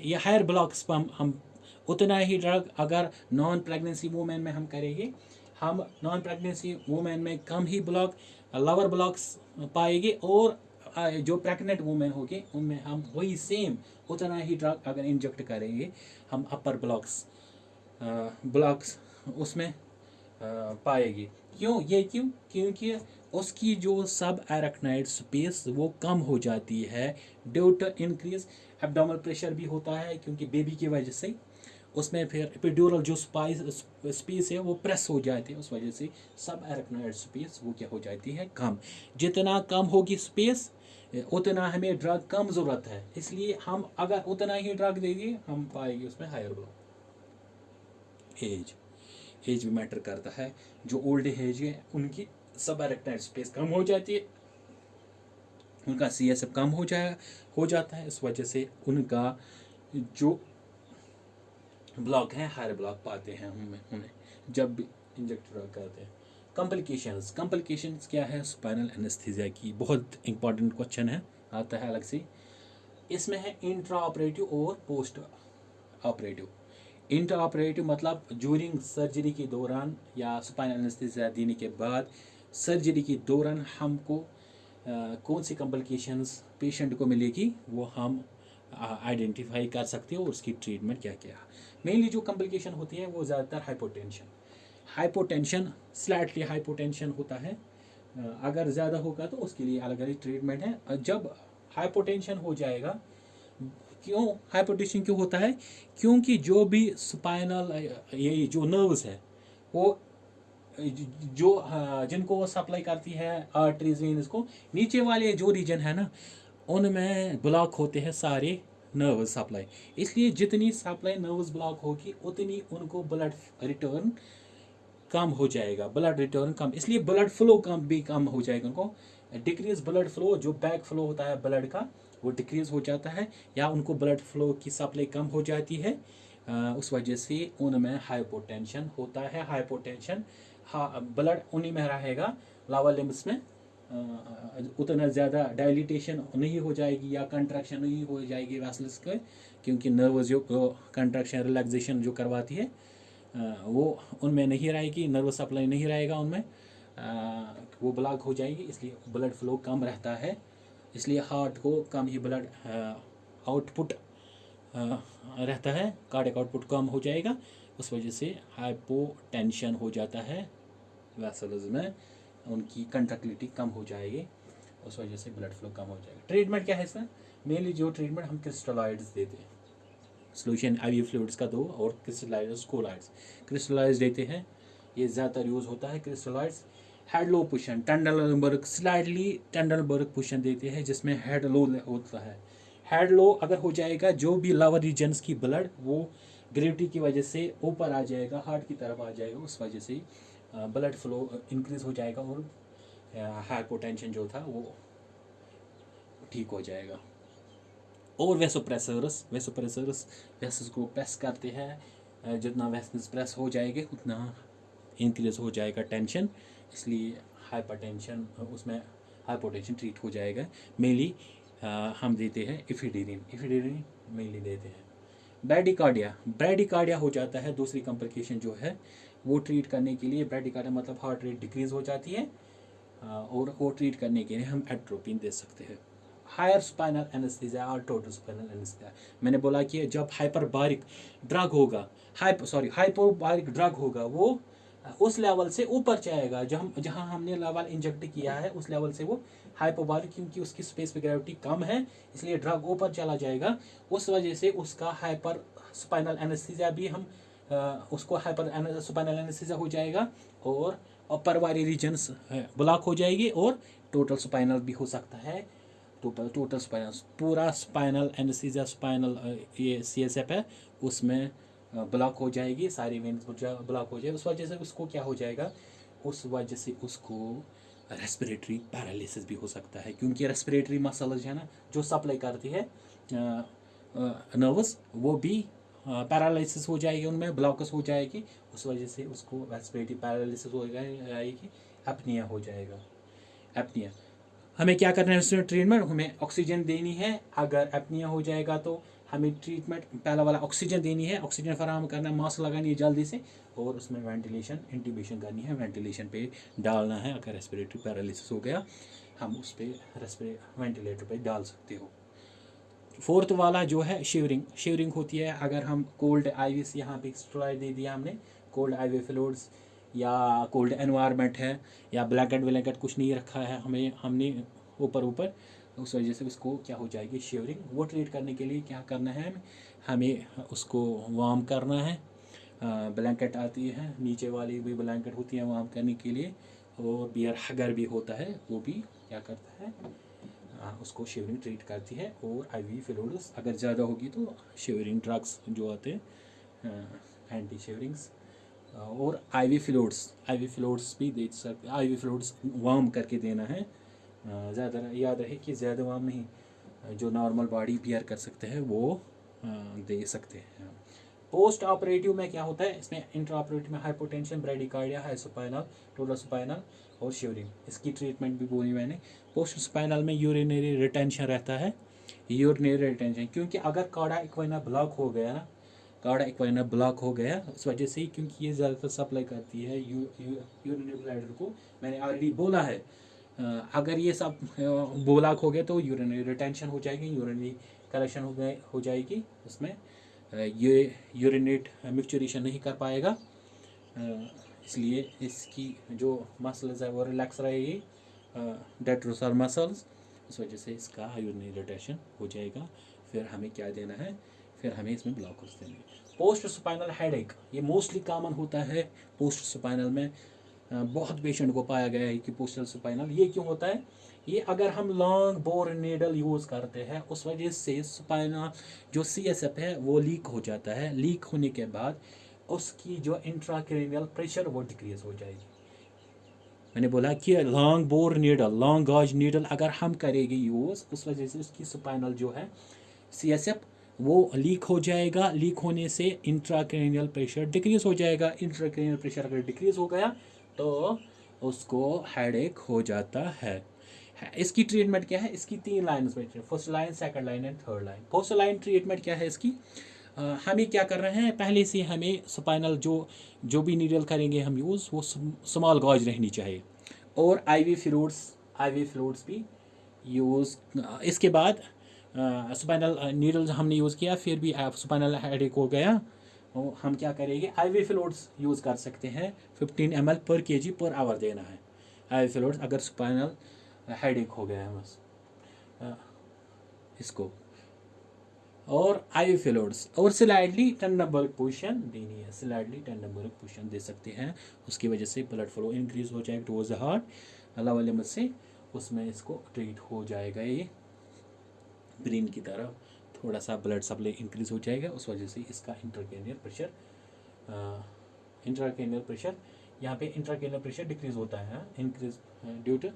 या हायर ब्लॉक्स पर हम उतना ही ड्रग, अगर नॉन प्रेगनेंसी वूमेन में हम करेंगे, हम नॉन प्रेगनेंसी वूमेन में कम ही ब्लॉक लोअर ब्लॉक्स पाएंगे, और जो प्रेग्नेंट वूमेन होगी उनमें हम वही सेम उतना ही ड्रग अगर इंजेक्ट करेंगे हम अपर ब्लॉक्स उसमें पाएगी। क्योंकि उसकी जो सब एरेक्नाइड स्पेस वो कम हो जाती है due to increase abdominal pressure भी होता है, क्योंकि बेबी की वजह से, उसमें फिर एपिड्यूरल जो स्पेस है वो प्रेस हो जाती है, उस वजह से सब एरेक्नोइड स्पेस वो क्या हो जाती है, कम। जितना कम होगी स्पेस उतना हमें ड्रग कम ज़रूरत है, इसलिए हम अगर उतना ही ड्रग देंगे हम पाएंगे उसमें हायर ब्लॉक। एज भी मैटर करता है, जो ओल्ड एज है उनकी सब एरेक्नोइड स्पेस कम हो जाती है, उनका CSF कम हो जाता है, इस वजह से उनका जो ब्लॉक है हायर ब्लॉक पाते हैं उन्हें जब भी इंजेक्ट करते हैं। कॉम्प्लिकेशंस क्या है स्पाइनल एनेस्थीसिया की, बहुत इंपॉर्टेंट क्वेश्चन है, आता है अलग से। इसमें है इंट्रा ऑपरेटिव और पोस्ट ऑपरेटिव। इंट्रा ऑपरेटिव मतलब ज्यूरिंग सर्जरी के दौरान या स्पाइनल एनेस्थीसिया देने के बाद सर्जरी के दौरान हमको कौन सी कॉम्प्लिकेशंस पेशेंट को मिलेगी वो हम आइडेंटिफाई कर सकते हो, और उसकी ट्रीटमेंट क्या क्या। मेनली जो कॉम्प्लिकेशन होती है वो ज़्यादातर हाइपोटेंशन स्लाइटली हाइपोटेंशन होता है, अगर ज़्यादा होगा तो उसके लिए अलग अलग ट्रीटमेंट है। जब हाइपोटेंशन हो जाएगा, क्यों हाइपोटेंशन क्यों होता है, क्योंकि जो भी स्पाइनल ये जो नर्व्स है वो जो जिनको वो सप्लाई करती है आर्टरीज वेन्स को, नीचे वाले जो रीजन है ना उनमें ब्लॉक होते हैं सारे नर्व सप्लाई, इसलिए जितनी सप्लाई नर्व्स ब्लॉक होगी उतनी उनको ब्लड रिटर्न कम हो जाएगा, ब्लड रिटर्न कम, इसलिए ब्लड फ्लो कम हो जाएगा उनको। डिक्रीज ब्लड फ्लो, जो बैक फ्लो होता है ब्लड का वो डिक्रीज हो जाता है, या उनको ब्लड फ्लो की सप्लाई कम हो जाती है, उस वजह से उनमें हाइपोटेंशन होता है। हाइपोटेंशन ब्लड उन्हीं में रहेगा, लोअर लिम्स में उतना ज़्यादा डायलिटेशन नहीं हो जाएगी या कंट्रैक्शन नहीं हो जाएगी वेसल्स के, क्योंकि नर्व जो कंट्रैक्शन रिलैक्सेशन जो करवाती है वो उनमें नहीं रहेगी, नर्व सप्लाई नहीं रहेगा उनमें, वो ब्लॉक हो जाएगी, इसलिए ब्लड फ्लो कम रहता है, इसलिए हार्ट को कम ही ब्लड आउटपुट रहता है, कार्डियक आउटपुट कम हो जाएगा, उस वजह से हाइपोटेंशन हो जाता है वेसल्स में, उनकी कंट्रक्टिलिटी कम हो जाएगी, उस वजह से ब्लड फ्लो कम हो जाएगा। ट्रीटमेंट क्या है इसका, मेनली जो ट्रीटमेंट हम क्रिस्टलॉइड्स देते हैं, सोल्यूशन IV फ्लूइड्स का दो, और क्रिस्टलाइज कोलाइड्स क्रिस्टलाइज देते हैं, ये ज़्यादातर यूज़ होता है क्रिस्टलाइड्स। हेड लो पुशन टेंडलबर्ग स्लाइडली टेंडलबर्ग पुशन देते हैं, जिसमें हेड लो होता है। हेड लो अगर हो जाएगा, जो भी लोअर रीजन्स की ब्लड वो ग्रेविटी की वजह से ऊपर आ जाएगा, हार्ट की तरफ आ जाएगा, उस वजह से ब्लड फ्लो इंक्रीज हो जाएगा और हाइपोटेंशन जो था वो ठीक हो जाएगा। और वेसोप्रेसर्स वेसल्स को प्रेस करते हैं, जितना वेसल्स प्रेस हो जाएंगे उतना इंक्रीज हो जाएगा टेंशन, इसलिए हाइपरटेंशन उसमें हाइपोटेंशन ट्रीट हो जाएगा। मेनली हम देते हैं इफिडेरिन मेनली देते हैं। ब्रैडिकार्डिया हो जाता है, दूसरी कॉम्प्लिकेशन जो है वो ट्रीट करने के लिए, ब्रैडिकार्डिया मतलब हार्ट रेट डिक्रीज हो जाती है, और वो ट्रीट करने के लिए हम एट्रोपिन दे सकते हैं। हायर स्पाइनल एनेस्थीसिया और टोटल स्पाइनल एनेस्थीसिया, मैंने बोला कि जब हाइपोबारिक ड्रग होगा वो उस लेवल से ऊपर जाएगा, जहाँ हमने लेवल इंजेक्ट किया है उस लेवल से वो हाइपोबारिक, क्योंकि उसकी स्पेस पे ग्रेविटी कम है इसलिए ड्रग ऊपर चला जाएगा, उस वजह से उसका हाइपर स्पाइनल एनेस्थीसिया भी हम उसको हाइपर स्पाइनल एनेस्थीसिया हो जाएगा, और अपर वाली रीजन्स ब्लॉक हो जाएगी, और टोटल स्पाइनल भी हो सकता है। टोटल स्पाइनल पूरा स्पाइनल एनेस्थीसिया, स्पाइनल ये CSF है उसमें ब्लॉक हो जाएगी, सारी वेन्स ब्लॉक हो जाएगी, उस वजह से उसको क्या हो जाएगा, उस वजह से उसको रेस्पिरेटरी पैरालिसिस भी हो सकता है, क्योंकि रेस्पिरेटरी मसल्स है ना जो सप्लाई करती है नर्वस, वो भी पैरालिसिस हो जाएगी, उनमें ब्लॉकस हो जाएगी, उस वजह से उसको रेस्पिरेटरी पैरालिसिस हो जाएगी, एपनिया हो जाएगा। एपनिया हमें क्या करना है उसमें ट्रीटमेंट, हमें ऑक्सीजन देनी है, अगर एपनिया हो जाएगा तो हमें ट्रीटमेंट पहला वाला ऑक्सीजन देनी है, ऑक्सीजन फराहम करना, मास्क लगानी है जल्दी से, और उसमें वेंटिलेशन इंट्यूबेशन करनी है, वेंटिलेशन पे डालना है, अगर रेस्पिरेटरी पैरालिसिस हो गया हम उस पर वेंटिलेटर पे डाल सकते हो। फोर्थ वाला जो है शिवरिंग होती है, अगर हम कोल्ड IV यहाँ पे स्टेरॉइड दे दिया हमने, कोल्ड IV फ्लूइड्स या कोल्ड एनवायरनमेंट है या ब्लैंकेट कुछ नहीं रखा है हमने ऊपर उस वजह से उसको क्या हो जाएगी शिवरिंग। वो ट्रीट करने के लिए क्या करना है, हमें उसको वार्म करना है। ब्लैंकेट आती है, नीचे वाली भी ब्लैंकेट होती है वार्म करने के लिए, और बियर हगर भी होता है, वो भी क्या करता है उसको शिवरिंग ट्रीट करती है। और IV फ्लूइड्स अगर ज़्यादा होगी तो शिवरिंग ड्रग्स जो आते हैं एंटी शिवरिंग्स, और IV फ्लूइड्स भी दे सकते। IV फ्लूइड्स वार्म करके देना है, ज़्यादा याद रहे कि ज़्यादा वार्म नहीं, जो नॉर्मल बॉडी बियर कर सकते हैं वो दे सकते हैं। पोस्ट ऑपरेटिव में क्या होता है, इसमें इंटर ऑपरेटिव में हाइपोटेंशन, ब्रेडिकार्डिया, हाइसोपाइनल, टोटल स्पाइनल और शिवरिंग, इसकी ट्रीटमेंट भी बोली मैंने। पोस्ट स्पाइनल में यूरिनरी रिटेंशन रहता है, यूरिनरी रिटेंशन, क्योंकि अगर कार्डा इक्वाइना ब्लॉक हो गया ना, कार्डा इक्वाइना ब्लॉक हो गया उस वजह से ही, क्योंकि ये ज़्यादातर सप्लाई करती है यूरिनरी ब्लैडर को, मैंने ऑलरेडी बोला है। अगर ये सब ब्लॉक हो गया तो यूरिनरी रिटेंशन हो जाएगी, यूरिनरी कलेक्शन हो जाएगी, उसमें ये यूरिनेट मिक्सचरेशन नहीं कर पाएगा, इसलिए इसकी जो मसल्स है वो रिलैक्स रहेगी, डेट्रोसर मसल्स, इस वजह से इसका यूरिनरी रिटेंशन हो जाएगा। फिर हमें क्या देना है, फिर हमें इसमें ब्लॉकर्स देंगे। पोस्ट स्पाइनल हेडेक, ये मोस्टली कॉमन होता है पोस्ट स्पाइनल में, बहुत पेशेंट को पाया गया है कि पोस्टल स्पाइनल। ये क्यों होता है, ये अगर हम लॉन्ग बोर नीडल यूज़ करते हैं उस वजह से स्पाइनल जो CSF है वो लीक हो जाता है। लीक होने के बाद उसकी जो इंट्राक्रैनियल प्रेशर वो डिक्रीज हो जाएगी। मैंने बोला कि long bore needle, long gauge needle अगर हम करेंगे यूज़, उस वजह से उसकी स्पाइनल जो है CSF वो लीक हो जाएगा। लीक होने से इंट्राक्रैनियल प्रेशर डिक्रीज हो जाएगा। इंट्राक्रैनियल प्रेशर अगर डिक्रीज हो गया तो उसको हेडेक हो जाता है। इसकी ट्रीटमेंट क्या है, इसकी 3 लाइन में, first line, second line and third line. First line treatment क्या है इसकी, हमें क्या कर रहे हैं, पहले से हमें स्पाइनल जो भी नीडल करेंगे हम यूज़, वो स्मॉल गॉज रहनी चाहिए, और IV फ्लूइड्स भी यूज़। इसके बाद स्पाइनल नीडल्स हमने यूज़ किया, फिर भी स्पाइनल हेडेक हो गया, और हम क्या करेंगे, IV फ्लूइड्स यूज़ कर सकते हैं। 15 ml पर kg पर आवर देना है IV फ्लूइड्स अगर स्पाइनल हेडेक हो गया है बस इसको। और IV फ्लूइड्स और स्लाइडली टेंडरबर्ग पोजीशन देनी है, स्लाइडली टेंडरबर्ग पोजीशन दे सकते हैं, उसकी वजह से ब्लड फ्लो इंक्रीज हो जाएगा towards the heart lower limit से, उसमें इसको ट्रीट हो जाएगा। ये ब्रेन की तरफ थोड़ा सा ब्लड सप्लाई इंक्रीज हो जाएगा, उस वजह से इसका इंट्राक्रैनियल प्रेशर यहाँ पे इंट्राक्रैनियल प्रेशर डिक्रीज होता है, increase due to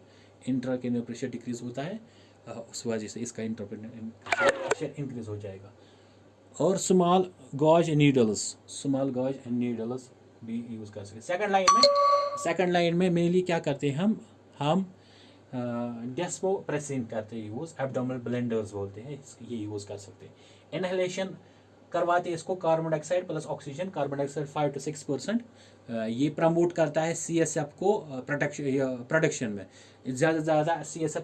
intracranial pressure decrease होता है, उस वजह से इसका इंट्राक्रैनियल प्रेशर इंक्रीज हो जाएगा। और स्मॉल गॉज नीडल्स भी यूज़ कर सकते हैं। सेकंड लाइन में मेनली क्या करते हैं हम डेस्मोप्रेसिन करते हैं यूज़, एब्डोमिनल ब्लेंडर्स बोलते हैं, ये यूज़ कर सकते हैं। इनहेलेशन करवाते हैं इसको, carbon dioxide plus oxygen, carbon dioxide 5 to 6%, ये प्रमोट करता है CSF को प्रोडक्शन में। ज़्यादा से ज़्यादा CSF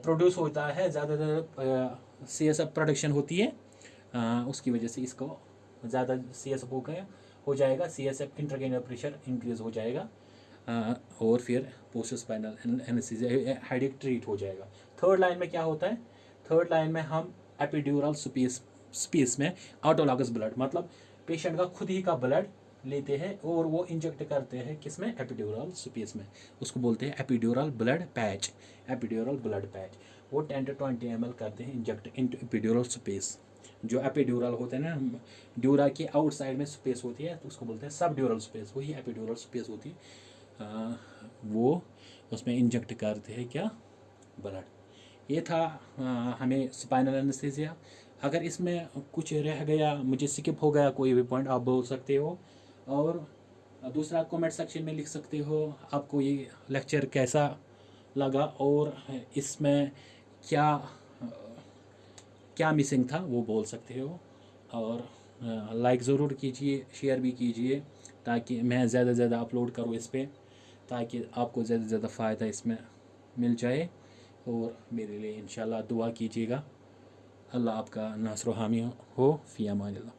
प्रोड्यूस होता है, ज़्यादा से ज़्यादा CSF प्रोडक्शन होती है, उसकी वजह से इसको ज़्यादा CSF हो जाएगा, CSF इंट्राक्रैनियल प्रेशर इंक्रीज हो जाएगा, और फिर post spinal anaesthesia headache treat हो जाएगा। थर्ड लाइन में क्या होता है, थर्ड लाइन में हम एपिड्यूरल स्पेस में ऑटोलॉगस ब्लड, मतलब पेशेंट का खुद ही का ब्लड लेते हैं और वो इंजेक्ट करते हैं किसमें, एपिड्यूरल स्पेस में, उसको बोलते हैं एपिड्यूरल ब्लड पैच। वो 10 to 20 ml करते हैं इंजेक्ट इनटू एपिड्यूरल स्पेस। जो एपिड्यूरल होते हैं ना, ड्यूरा के आउटसाइड में स्पेस होती है तो उसको बोलते हैं सब ड्यूरल स्पेस, वही एपिड्यूरल स्पेस होती है, वो उसमें इंजेक्ट करते हैं क्या, ब्लड। ये था हमें स्पाइनल एनेस्थीसिया। अगर इसमें कुछ रह गया, मुझे स्किप हो गया कोई भी पॉइंट, आप बोल सकते हो, और दूसरा कमेंट सेक्शन में लिख सकते हो आपको ये लेक्चर कैसा लगा और इसमें क्या मिसिंग था वो बोल सकते हो। और लाइक ज़रूर कीजिए, शेयर भी कीजिए, ताकि मैं ज़्यादा से ज़्यादा अपलोड करूँ इस पर, ताकि आपको ज़्यादा से ज़्यादा फ़ायदा इसमें मिल जाए। और मेरे लिए इंशाल्लाह दुआ कीजिएगा। अल्लाह आपका नासर हामी हो, फ़ी अमान अल्लाह।